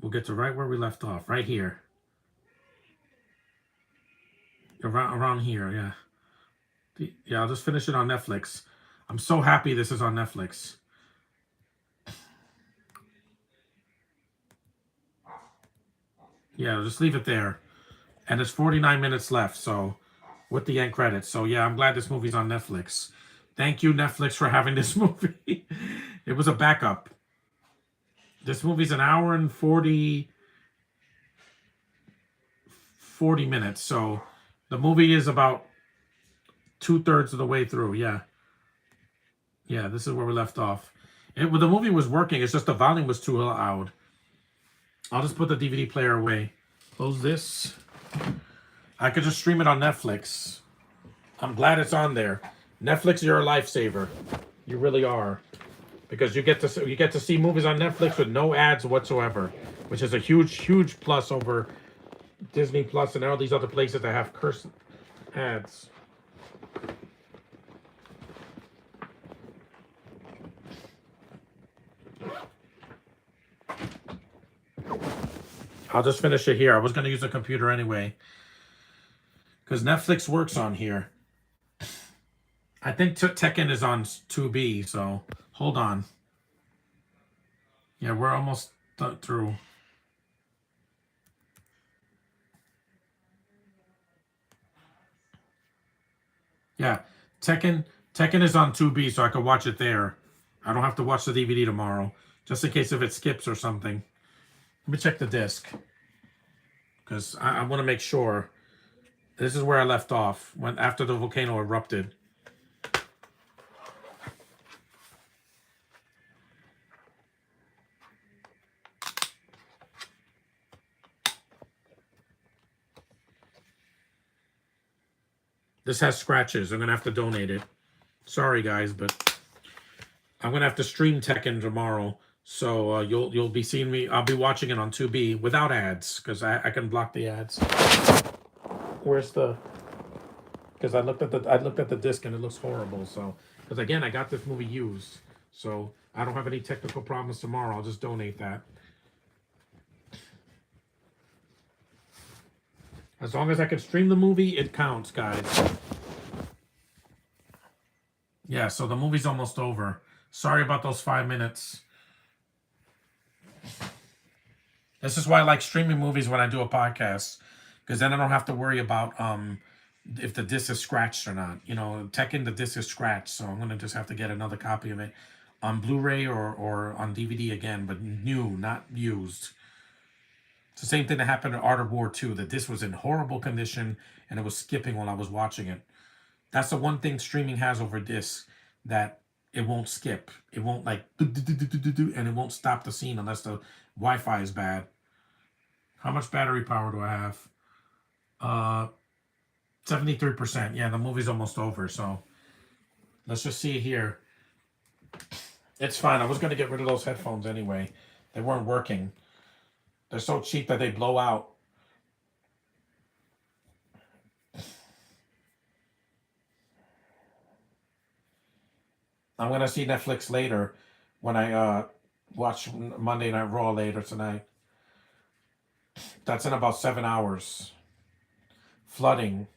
We'll get to right where we left off. Right here. Around here, yeah. Yeah, I'll just finish it on Netflix. I'm so happy this is on Netflix. Yeah, I'll just leave it there. And there's 49 minutes left, so with the end credits. So yeah, I'm glad this movie's on Netflix. Thank you, Netflix, for having this movie. It was a backup. This movie's an hour and 40 minutes. So the movie is about 2/3 of the way through. Yeah. Yeah, this is where we left off. The movie was working. It's just the volume was too loud. I'll just put the DVD player away. Close this. I could just stream it on Netflix. I'm glad it's on there. Netflix, you're a lifesaver. You really are. Because you get to see movies on Netflix with no ads whatsoever, which is a huge plus over Disney Plus and all these other places that have cursed ads. I'll just finish it here. I was going to use the computer anyway. Because Netflix works on here. I think Tekken is on 2B, so hold on. Yeah, we're almost through. Yeah, Tekken Tekken is on 2B, so I could watch it there. I don't have to watch the DVD tomorrow, just in case if it skips or something. Let me check the disc because I want to make sure. This is where I left off when after the volcano erupted. This has scratches. I'm gonna have to donate it. Sorry guys, but I'm gonna have to stream Tekken tomorrow. So you'll be seeing me. I'll be watching it on 2B without ads because I can block the ads. Where's the? Because I looked at the disc and it looks horrible. So because again I got this movie used, so I don't have any technical problems tomorrow. I'll just donate that. As long as I can stream the movie, it counts, guys. Yeah, so the movie's almost over. Sorry about those 5 minutes. This is why I like streaming movies when I do a podcast, because then I don't have to worry about if the disc is scratched or not. You know, Tekken, the disc is scratched, so I'm gonna just have to get another copy of it on Blu-ray or on DVD again, but new, not used. It's the same thing that happened in Art of War 2. The disc was in horrible condition and it was skipping while I was watching it. That's the one thing streaming has over disc, that it won't skip. It won't like and it won't stop the scene unless the Wi-Fi is bad. How much battery power do I have? 73%. Yeah, the movie's almost over, so let's just see it here. It's fine. I was gonna get rid of those headphones anyway. They weren't working. They're so cheap that they blow out. I'm gonna see Netflix later when I watch Monday Night Raw later tonight. That's in about 7 hours. Flooding.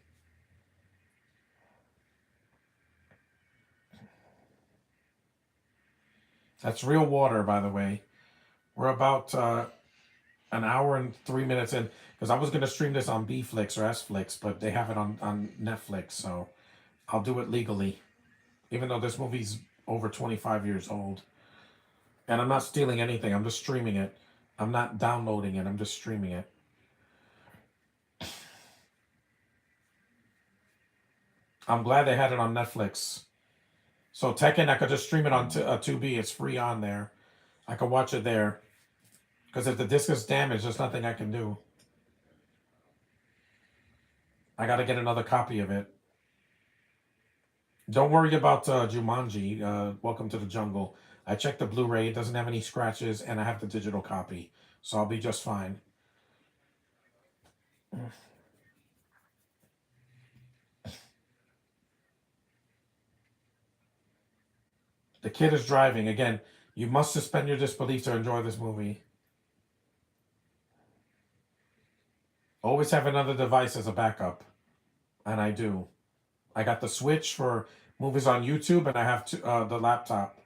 That's real water, by the way. We're about an hour and 3 minutes in because I was gonna stream this on Bflix or Sflix, but they have it on Netflix, so I'll do it legally, even though this movie's over 25 years old. And I'm not stealing anything. I'm just streaming it. I'm not downloading it. I'm just streaming it. I'm glad they had it on Netflix. So Tekken, I could just stream it on 2B. It's free on there. I could watch it there. Because if the disc is damaged, there's nothing I can do. I got to get another copy of it. Don't worry about Jumanji, Welcome to the Jungle. I checked the Blu-ray. It doesn't have any scratches, and I have the digital copy. So I'll be just fine. The kid is driving. Again, you must suspend your disbelief to enjoy this movie. Always have another device as a backup. And I do. I got the Switch for movies on YouTube, and I have the laptop.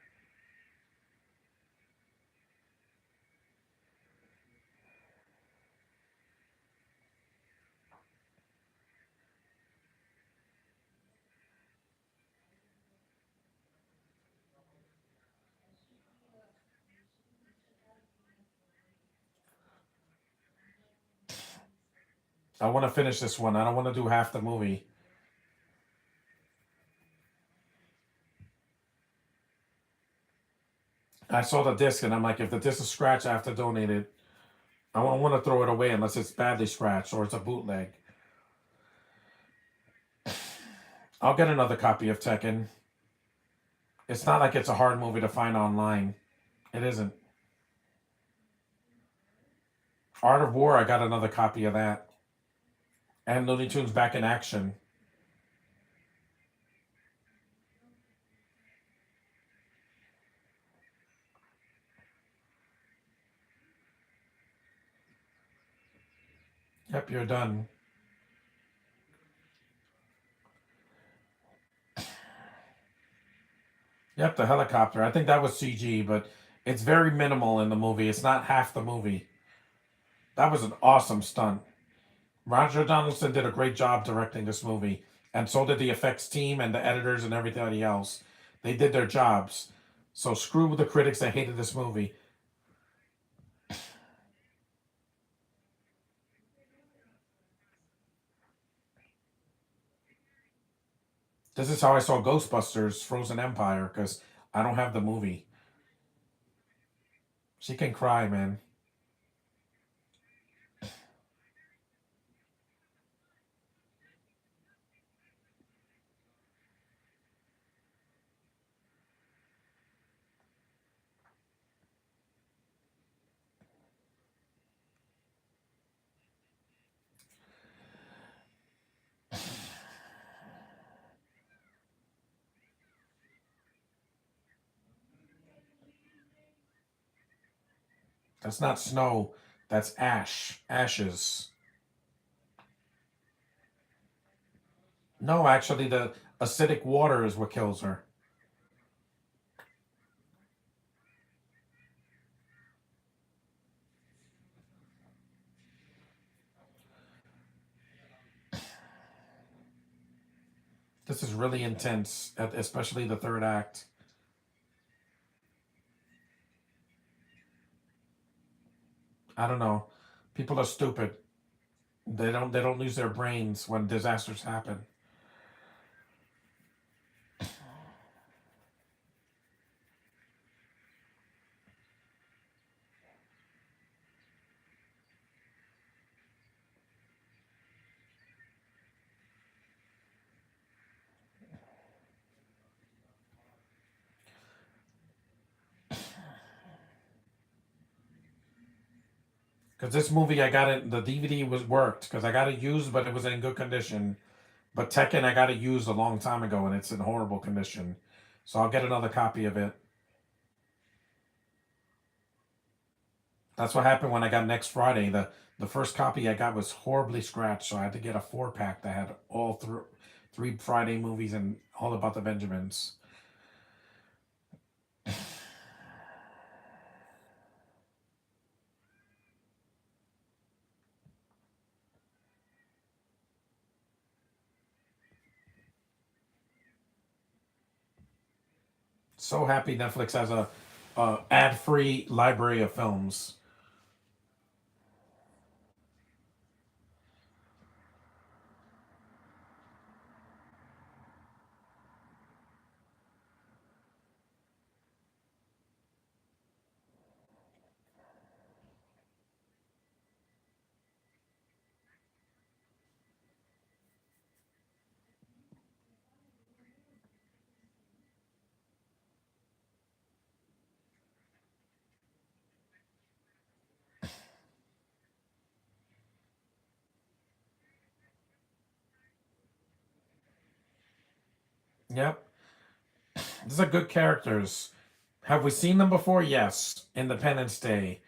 I want to finish this one. I don't want to do half the movie. I saw the disc, and I'm like, if the disc is scratched, I have to donate it. I don't want to throw it away unless it's badly scratched or it's a bootleg. I'll get another copy of Tekken. It's not like it's a hard movie to find online. It isn't. Art of War, I got another copy of that. And Looney Tunes Back in Action. Yep, you're done. Yep, the helicopter. I think that was CG, but It's very minimal in the movie. It's not half the movie. That was an awesome stunt. Roger Donaldson did a great job directing this movie, and so did the effects team and the editors and everybody else. They did their jobs. So screw the critics that hated this movie. This is how I saw Ghostbusters Frozen Empire because I don't have the movie. She can cry, man. That's not snow. That's ash. Ashes. No, actually, the acidic water is what kills her. This is really intense, especially the third act. I don't know. People are stupid. They don't lose their brains when disasters happen. Because this movie, I got it. The DVD was worked because I got it used, but it was in good condition. But Tekken, I got it used a long time ago, and it's in horrible condition. So I'll get another copy of it. That's what happened when I got next Friday. The first copy I got was horribly scratched, so I had to get a 4 pack that had all three Friday movies and all about the Benjamins. So happy Netflix has a ad free library of films. Yep, these are good characters. Have we seen them before? Yes. Independence Day,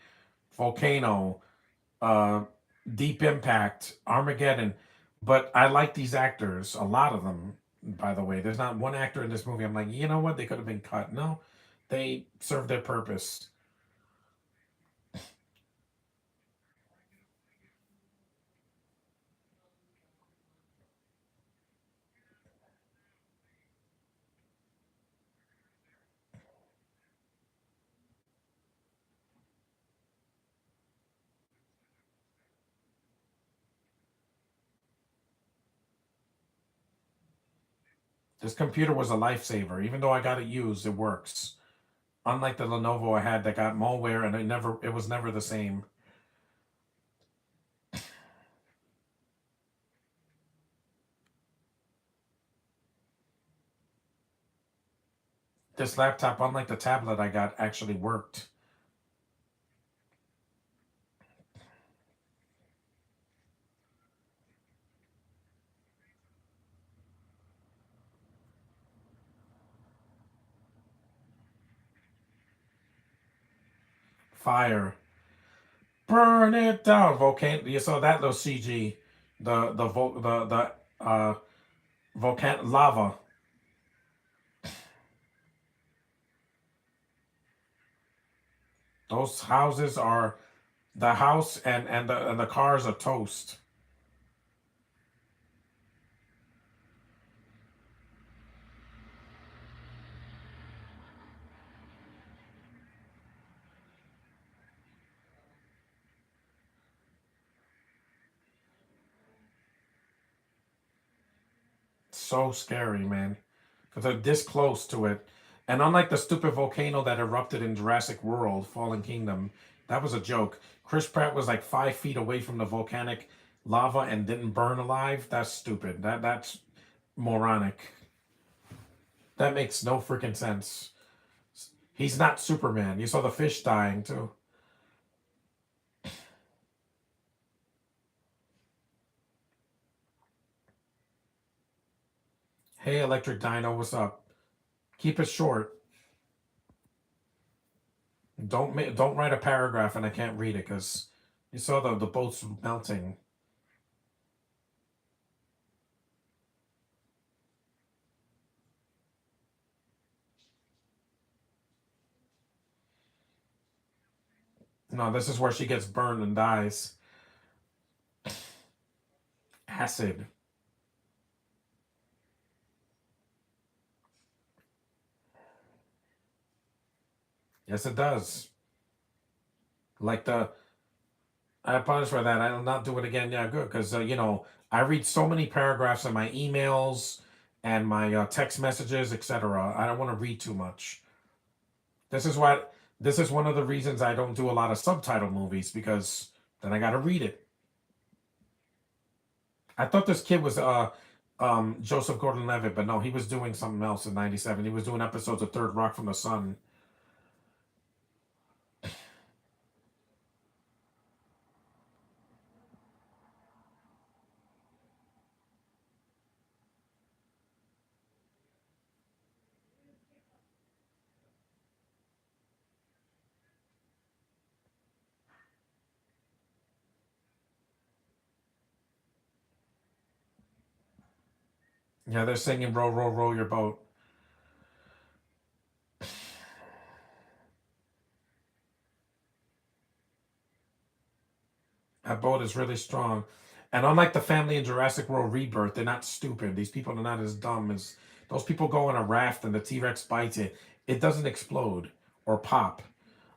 Volcano, uh, Deep Impact, Armageddon. But I like these actors, a lot of them, by the way. There's not one actor in this movie I'm like, you know what? They could have been cut. No, they served their purpose. This computer was a lifesaver. Even though I got it used, it works. Unlike the Lenovo I had that got malware and it was never the same. This laptop, unlike the tablet I got, actually worked. Fire. Burn it down, volcano. You saw that little CG, the volcan lava. Those houses are the house and the cars are toast. So scary, man. Because they're this close to it. And unlike the stupid volcano that erupted in Jurassic World, Fallen Kingdom, that was a joke. Chris Pratt was like 5 feet away from the volcanic lava and didn't burn alive. That's stupid. That's moronic. That makes no freaking sense. He's not Superman. You saw the fish dying too. Hey, Electric Dino, what's up? Keep it short. Don't write a paragraph and I can't read it because you saw the boats melting. No, this is where she gets burned and dies. Acid. Yes, it does. Like the. I apologize for that. I'll not do it again. Yeah, good. Because, I read so many paragraphs in my emails and my text messages, etc. I don't want to read too much. This is why. This is one of the reasons I don't do a lot of subtitle movies because then I got to read it. I thought this kid was Joseph Gordon-Levitt, but no, he was doing something else in '97. He was doing episodes of Third Rock from the Sun. Yeah, they're singing "Row, row, row your boat." That boat is really strong. And unlike the family in Jurassic World Rebirth, they're not stupid. These people are not as dumb as those people go on a raft and the T Rex bites it. It doesn't explode or pop.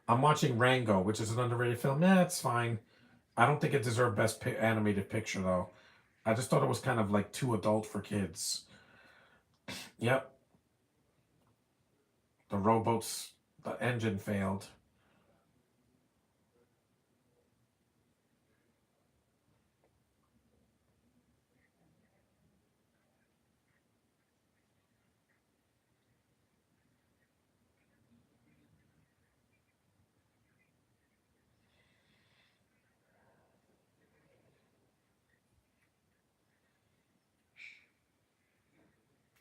I'm watching Rango, which is an underrated film. Yeah, it's fine. I don't think it deserved animated picture though. I just thought it was kind of like too adult for kids. Yep, the rowboats, the engine failed.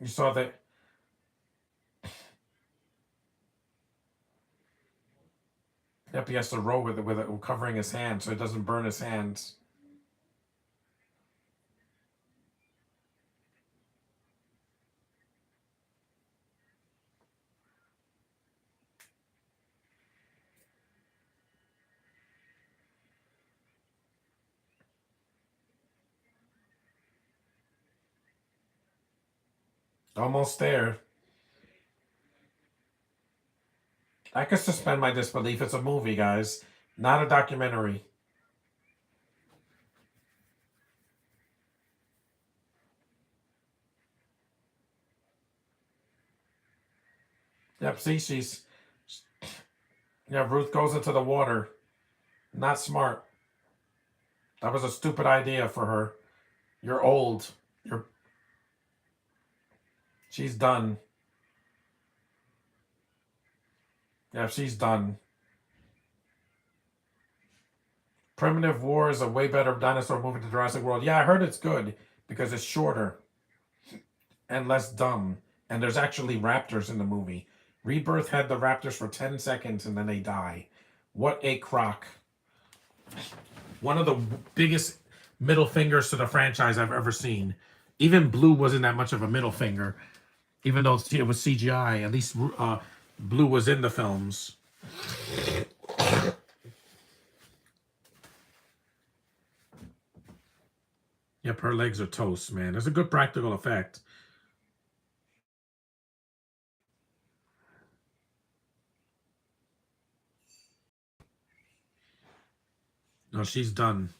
You saw that. Yep, he has to row with it covering his hand so it doesn't burn his hands. Almost there. I could suspend my disbelief. It's a movie, guys, not a documentary. Yep, see, yeah, Ruth goes into the water. Not smart. That was a stupid idea for her. You're old. You're She's done. Yeah, she's done. Primitive War is a way better dinosaur movie than Jurassic World. Yeah, I heard it's good because it's shorter and less dumb. And there's actually raptors in the movie. Rebirth had the raptors for 10 seconds and then they die. What a crock. One of the biggest middle fingers to the franchise I've ever seen. Even Blue wasn't that much of a middle finger, even though it was CGI. At least Blue was in the films. Yep, her legs are toast, man. It's a good practical effect. No, she's done.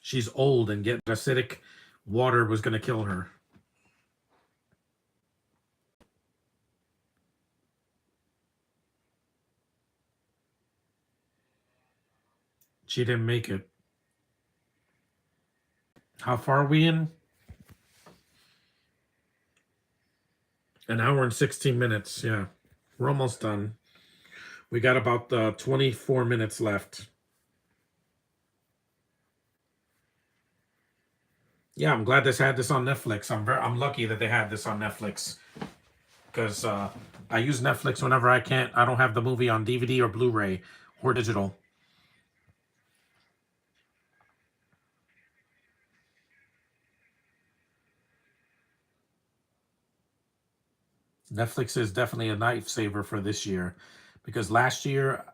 She's old and getting acidic water was gonna kill her. She didn't make it. How far are we in? An hour and 16 minutes. Yeah. We're almost done. We got about 24 minutes left. Yeah, I'm glad this had this on Netflix. I'm lucky that they had this on Netflix because I use Netflix whenever I don't have the movie on DVD or Blu-ray or digital. Netflix is definitely a lifesaver for this year because last year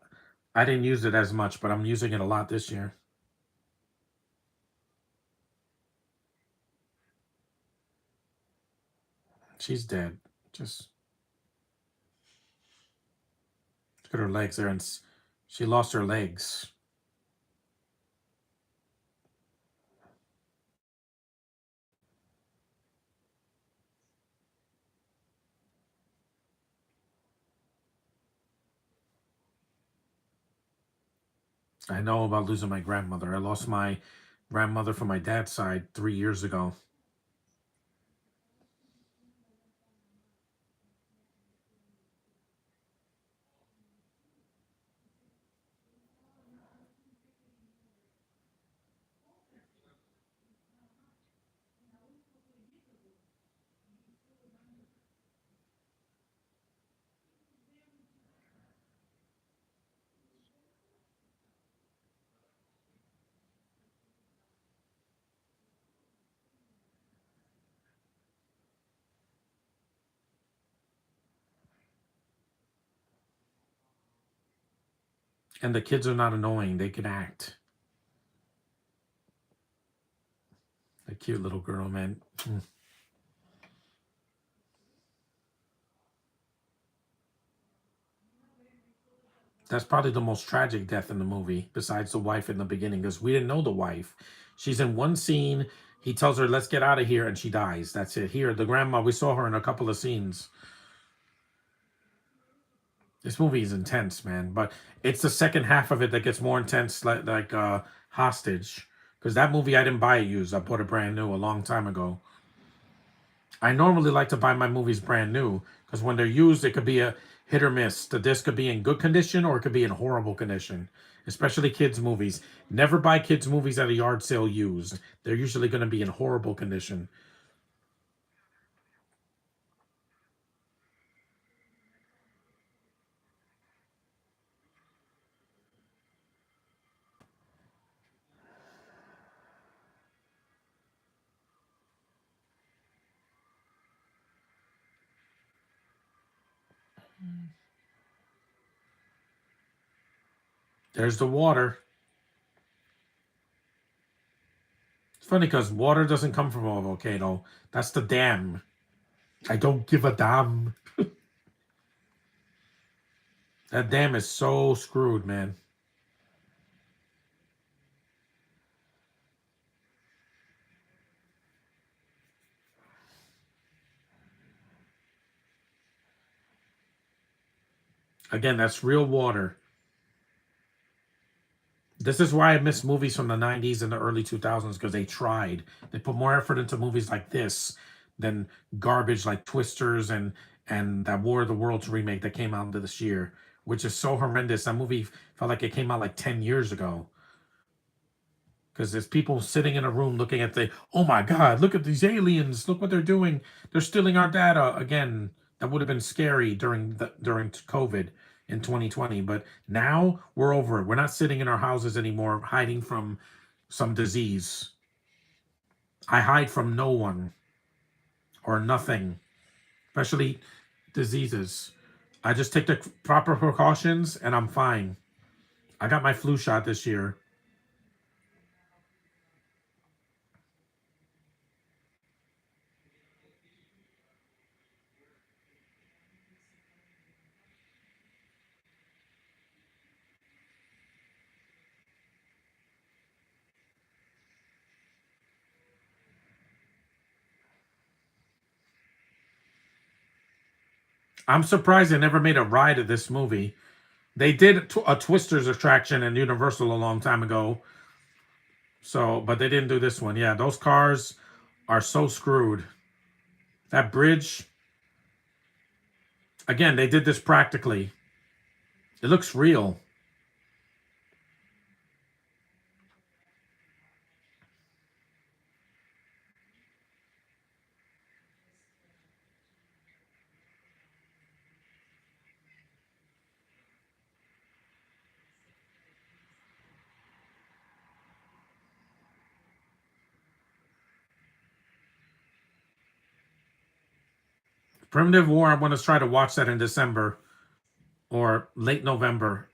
I didn't use it as much, but I'm using it a lot this year. She's dead. Just look at her legs there, and she lost her legs. I know about losing my grandmother. I lost my grandmother from my dad's side 3 years ago. And the kids are not annoying. They can act. A cute little girl, man. That's probably the most tragic death in the movie, besides the wife in the beginning, because we didn't know the wife. She's in one scene. He tells her, "Let's get out of here," and she dies. That's it. Here, the grandma, we saw her in a couple of scenes. This movie is intense, man. But it's the second half of it that gets more intense, like Hostage. Because that movie I didn't buy it used. I bought it brand new a long time ago. I normally like to buy my movies brand new because when they're used, it could be a hit or miss. The disc could be in good condition or it could be in horrible condition, especially kids' movies. Never buy kids' movies at a yard sale used. They're usually going to be in horrible condition. There's the water. It's funny because water doesn't come from a volcano. That's the dam. I don't give a damn. That dam is so screwed, man. Again, that's real water. This is why I miss movies from the 90s and the early 2000s because they tried. They put more effort into movies like this than garbage like Twisters and that War of the Worlds remake that came out this year, which is so horrendous. That movie felt like it came out like 10 years ago. Because there's people sitting in a room looking at oh my God, look at these aliens. Look what they're doing. They're stealing our data again. That would have been scary during COVID in 2020. But now we're over it. We're not sitting in our houses anymore hiding from some disease. I hide from no one or nothing, especially diseases. I just take the proper precautions and I'm fine. I got my flu shot this year. I'm surprised they never made a ride of this movie. They did a Twisters attraction in Universal a long time ago. So, but they didn't do this one. Yeah, those cars are so screwed. That bridge, again, they did this practically. It looks real. Primitive War, I want to try to watch that in December or late November.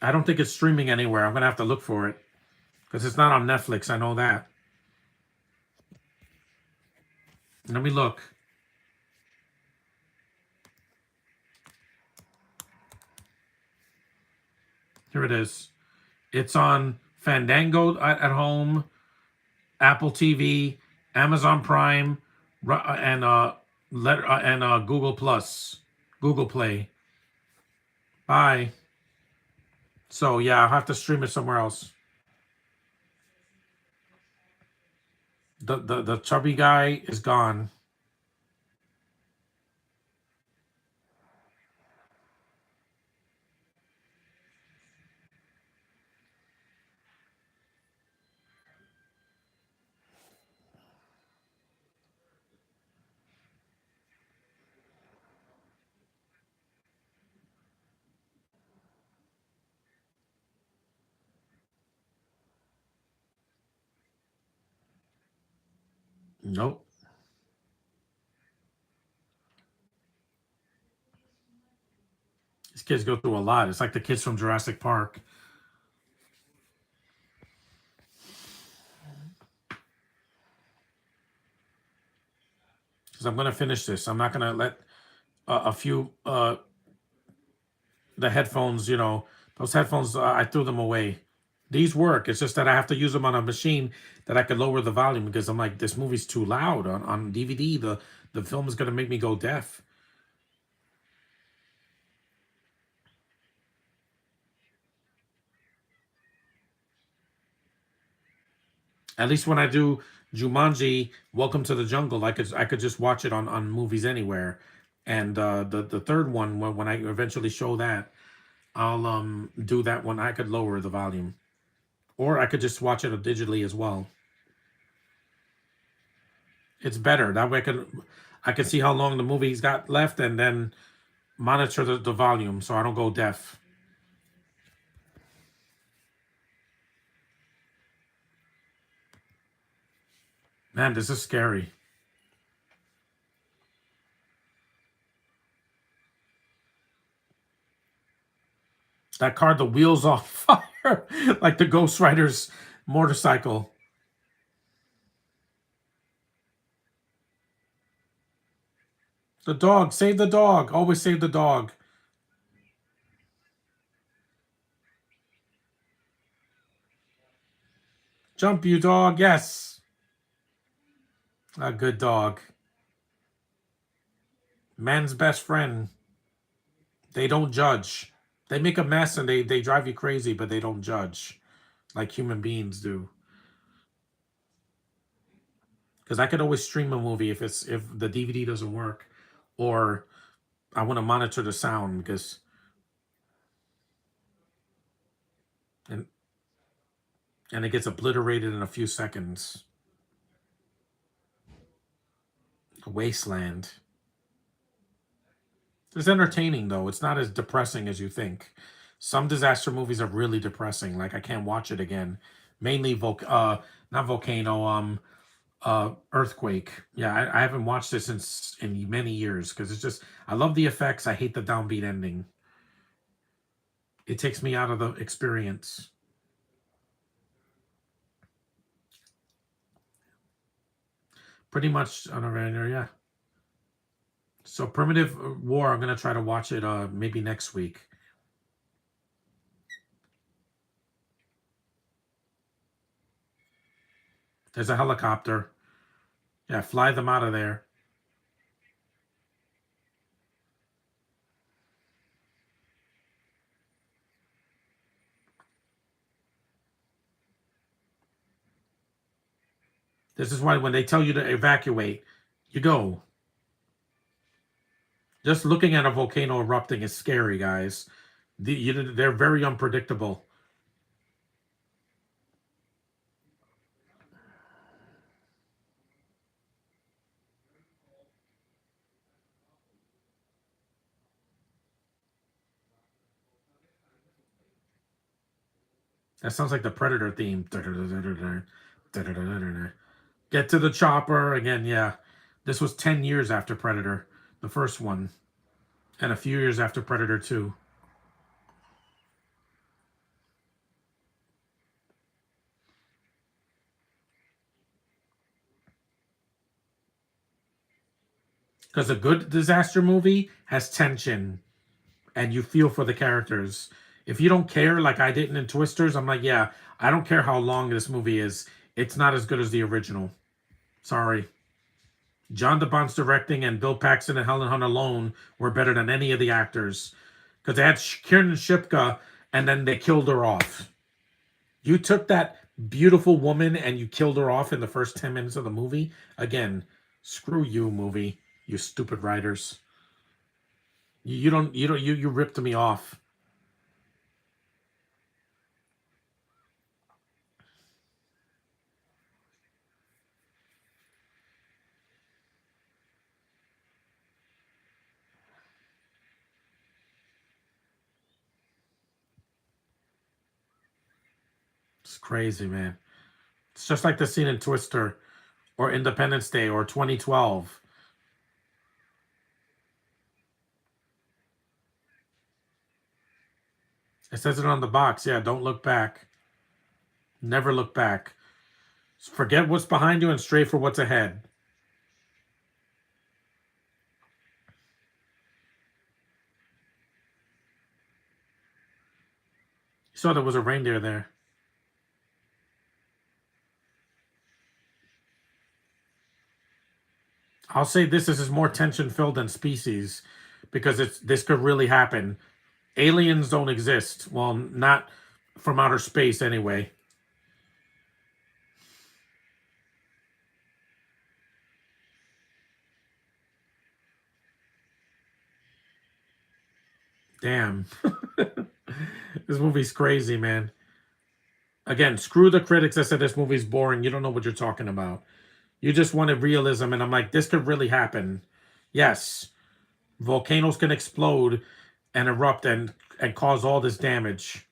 I don't think it's streaming anywhere. I'm going to have to look for it because it's not on Netflix. I know that. Let me look. Here it is. It's on Fandango at home, Apple TV, Amazon Prime, and Google Plus, Google Play. Bye. So yeah, I'll have to stream it somewhere else. The chubby guy is gone. Nope. These kids go through a lot. It's like the kids from Jurassic Park. Because I'm gonna finish this. I'm not gonna let a few the headphones. Those headphones. I threw them away. These work. It's just that I have to use them on a machine that I could lower the volume because I'm like, this movie's too loud on DVD. The film is gonna make me go deaf. At least when I do Jumanji, Welcome to the Jungle, I could just watch it on movies anywhere. And the third one, when I eventually show that, I'll do that one. I could lower the volume, or I could just watch it digitally as well. It's better that way. I can see how long the movie's got left, and then monitor the volume so I don't go deaf. Man, this is scary. That car, the wheels off fire, like the Ghost Rider's motorcycle. The dog, save the dog. Always save the dog. Jump, you dog. Yes. A good dog. Man's best friend. They don't judge. They make a mess and they drive you crazy, but they don't judge like human beings do. Because I could always stream a movie if the DVD doesn't work, or I want to monitor the sound because and and it gets obliterated in a few seconds. A wasteland. It's entertaining though. It's not as depressing as you think. Some disaster movies are really depressing. Like I can't watch it again. Mainly not volcano, earthquake. Yeah, I haven't watched it since in many years because it's just I love the effects. I hate the downbeat ending. It takes me out of the experience. Pretty much on a random, yeah. So Primitive War, I'm gonna try to watch it maybe next week. There's a helicopter. Yeah, fly them out of there. This is why when they tell you to evacuate, you go. Just looking at a volcano erupting is scary, guys. They're very unpredictable. That sounds like the Predator theme. Get to the chopper again. Yeah, this was 10 years after Predator, the first one, and a few years after Predator 2. Because a good disaster movie has tension and you feel for the characters. If you don't care, like I didn't in Twisters, I'm like, yeah, I don't care how long this movie is. It's not as good as the original. Sorry. John DeBont's directing and Bill Paxton and Helen Hunt alone were better than any of the actors. Because they had Kiernan Shipka and then they killed her off. You took that beautiful woman and you killed her off in the first 10 minutes of the movie. Again, screw you, movie. You stupid writers. You ripped me off. It's crazy, man. It's just like the scene in Twister or Independence Day or 2012. It says it on the box. Yeah, don't look back. Never look back. Forget what's behind you and stray for what's ahead. You saw there was a reindeer there. I'll say this is more tension filled than Species because this could really happen. Aliens don't exist. Well, not from outer space anyway. Damn. This movie's crazy, man. Again, screw the critics that said this movie's boring. You don't know what you're talking about. You just wanted realism, and I'm like, this could really happen. Yes, volcanoes can explode and erupt and cause all this damage.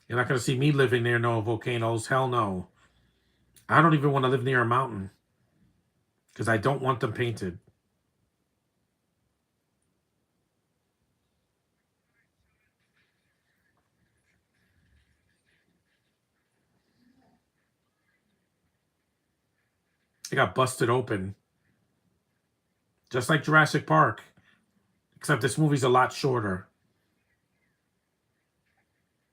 You're not gonna see me living near no volcanoes. Hell no. I don't even want to live near a mountain because I don't want them painted. They got busted open, just like Jurassic Park, except this movie's a lot shorter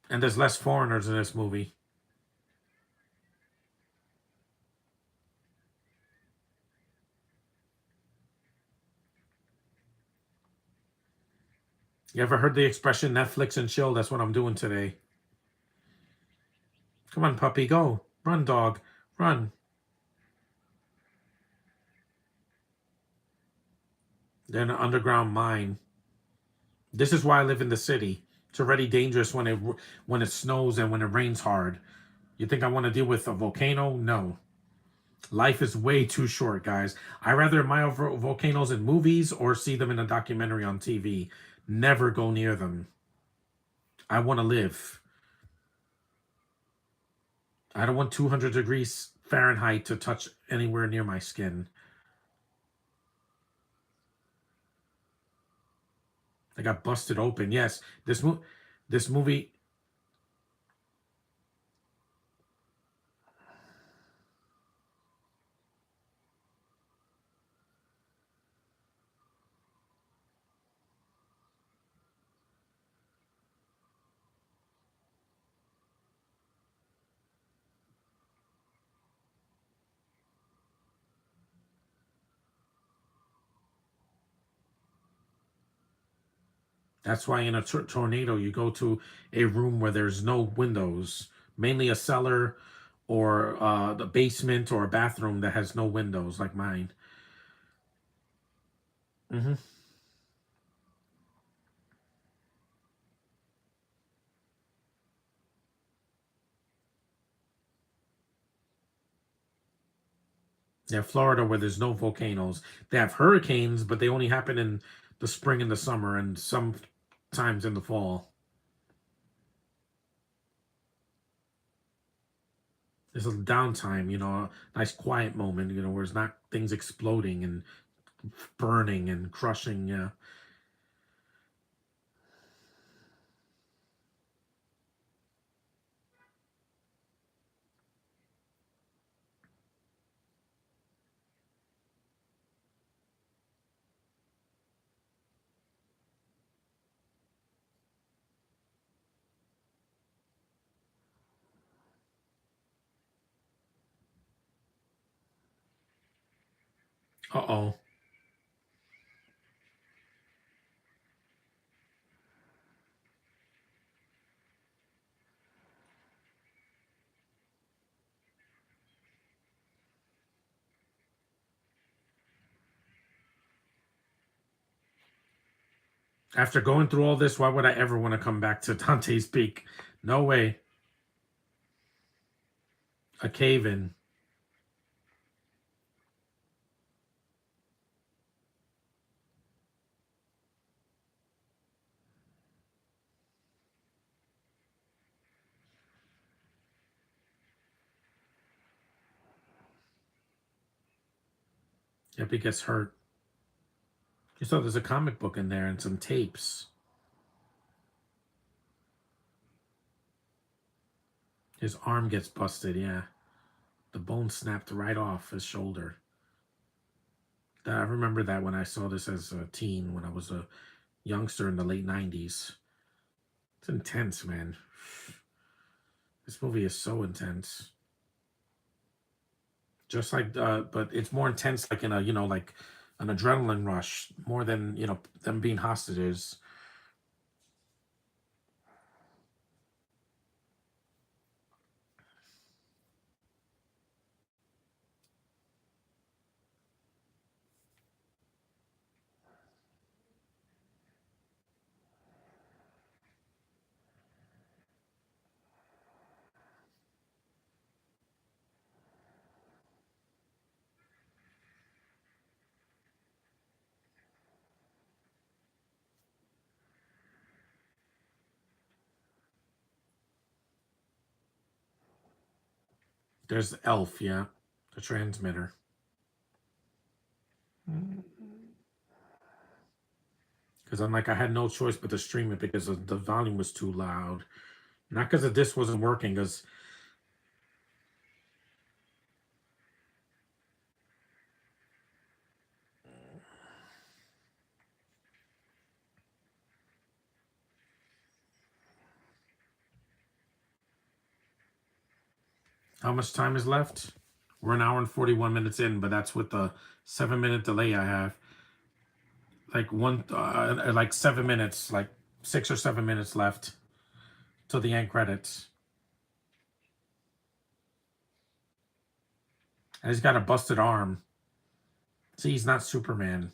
and there's less foreigners in this movie. You ever heard the expression Netflix and chill? That's what I'm doing today. Come on, puppy, go. Run, dog. Run. They're in an underground mine. This is why I live in the city. It's already dangerous when it snows and when it rains hard. You think I want to deal with a volcano? No. Life is way too short, guys. I rather admire volcanoes in movies or see them in a documentary on TV. Never go near them. I want to live. I don't want 200 degrees Fahrenheit to touch anywhere near my skin. I got busted open. Yes, this movie. That's why in a tornado you go to a room where there's no windows, mainly a cellar or the basement or a bathroom that has no windows like mine. Hmm. Yeah, Florida, where there's no volcanoes. They have hurricanes, but they only happen in the spring and the summer and sometimes in the fall. There's a downtime, a nice quiet moment, where it's not things exploding and burning and crushing. Yeah. Uh-oh. After going through all this, why would I ever want to come back to Dante's Peak? No way. A cave in. Yep, he gets hurt. You saw there's a comic book in there and some tapes. His arm gets busted, yeah. The bone snapped right off his shoulder. I remember that when I saw this as a teen, when I was a youngster in the late 90s. It's intense, man. This movie is so intense. Just like, but it's more intense, like in a, like an adrenaline rush, more than, them being hostages. There's Elf, yeah, the transmitter. Because I'm like, I had no choice but to stream it because the volume was too loud. Not because the disc wasn't working, because how much time is left? We're an hour and 41 minutes in, but that's with the 7 minute delay I have. Like 7 minutes, like 6 or 7 minutes left till the end credits. And he's got a busted arm. See, he's not Superman.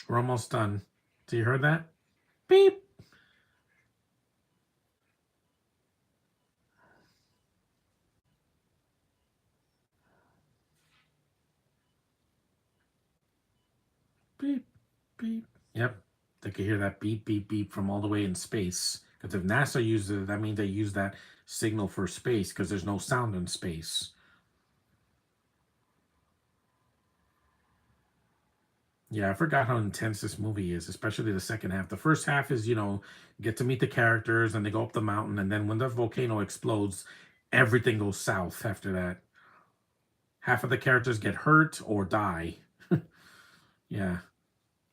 We're almost done. Do you heard that? Beep, beep, beep. Yep. They could hear that beep, beep, beep from all the way in space. Because if NASA used it, that means they use that signal for space because there's no sound in space. Yeah, I forgot how intense this movie is, especially the second half. The first half is, get to meet the characters and they go up the mountain, and then when the volcano explodes, everything goes south after that. half of the characters get hurt or die. Yeah,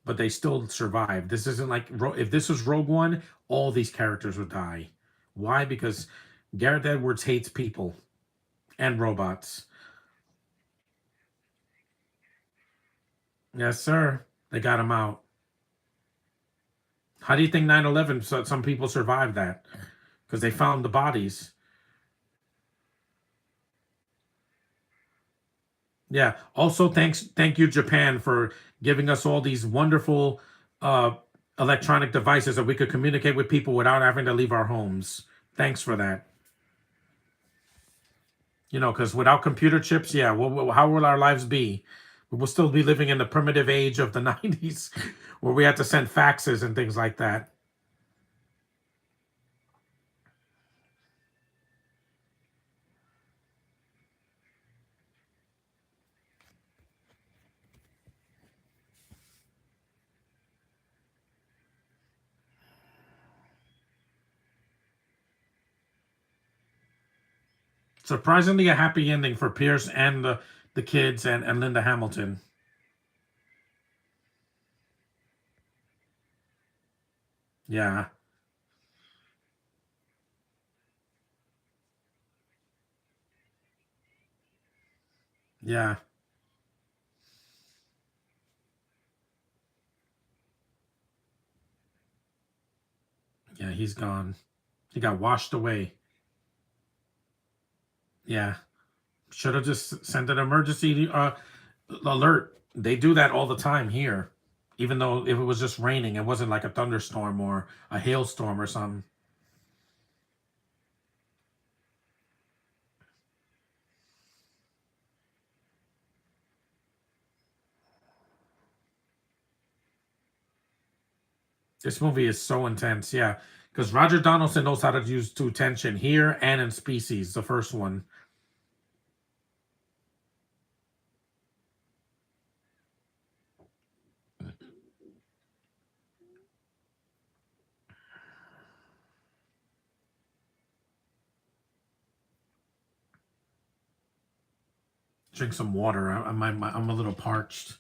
but they still survive. This isn't like if this was Rogue One, all these characters would die. Why? Because Gareth Edwards hates people and robots. Yes, sir. They got him out. How do you think 9/11? Some people survived that because they found the bodies. Yeah. Also, thank you, Japan, for giving us all these wonderful uh, electronic devices that we could communicate with people without having to leave our homes. Thanks for that. Because without computer chips, yeah, how will our lives be? We will still be living in the primitive age of the 90s where we had to send faxes and things like that. Surprisingly, a happy ending for Pierce and the kids and Linda Hamilton. Yeah, yeah, yeah, he's gone. He got washed away. Yeah. Should have just sent an emergency alert. They do that all the time here. Even though if it was just raining, it wasn't like a thunderstorm or a hailstorm or something. This movie is so intense, yeah. Because Roger Donaldson knows how to use to tension here and in Species, the first one. Drink some water. I'm a little parched.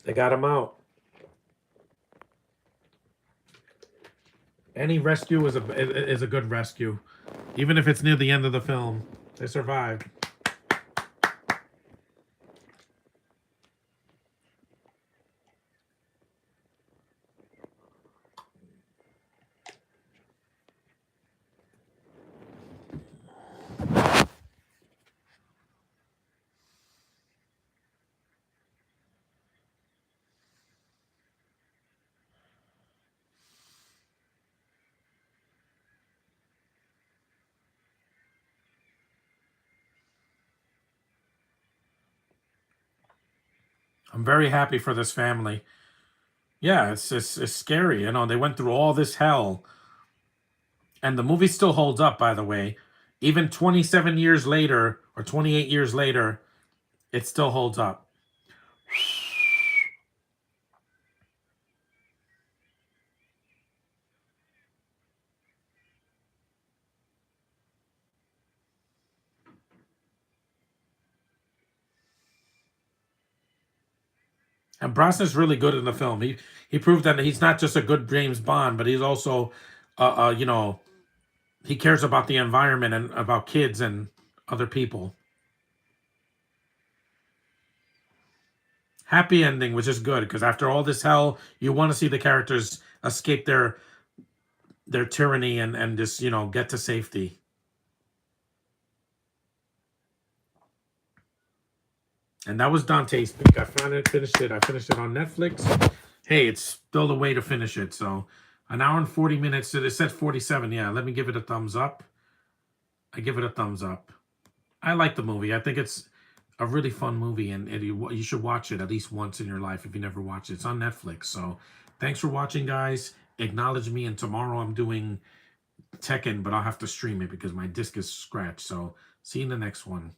They got him out. Any rescue is a good rescue, even if it's near the end of the film. They survived. I'm very happy for this family. Yeah, it's scary. They went through all this hell, and the movie still holds up. By the way, even 27 years later or 28 years later, it still holds up. And Brosnan's really good in the film. He proved that he's not just a good James Bond, but he's also, uh, you know, he cares about the environment and about kids and other people. Happy ending, which is good because after all this hell, you want to see the characters escape their tyranny and just get to safety. And that was Dante's pick. I found it, finished it. I finished it on Netflix. Hey, it's still the way to finish it. So an hour and 40 minutes. It said 47. Yeah, let me give it a thumbs up. I give it a thumbs up. I like the movie. I think it's a really fun movie, and you should watch it at least once in your life if you never watched it. It's on Netflix. So thanks for watching, guys. Acknowledge me, and tomorrow I'm doing Tekken, but I'll have to stream it because my disc is scratched. So see you in the next one.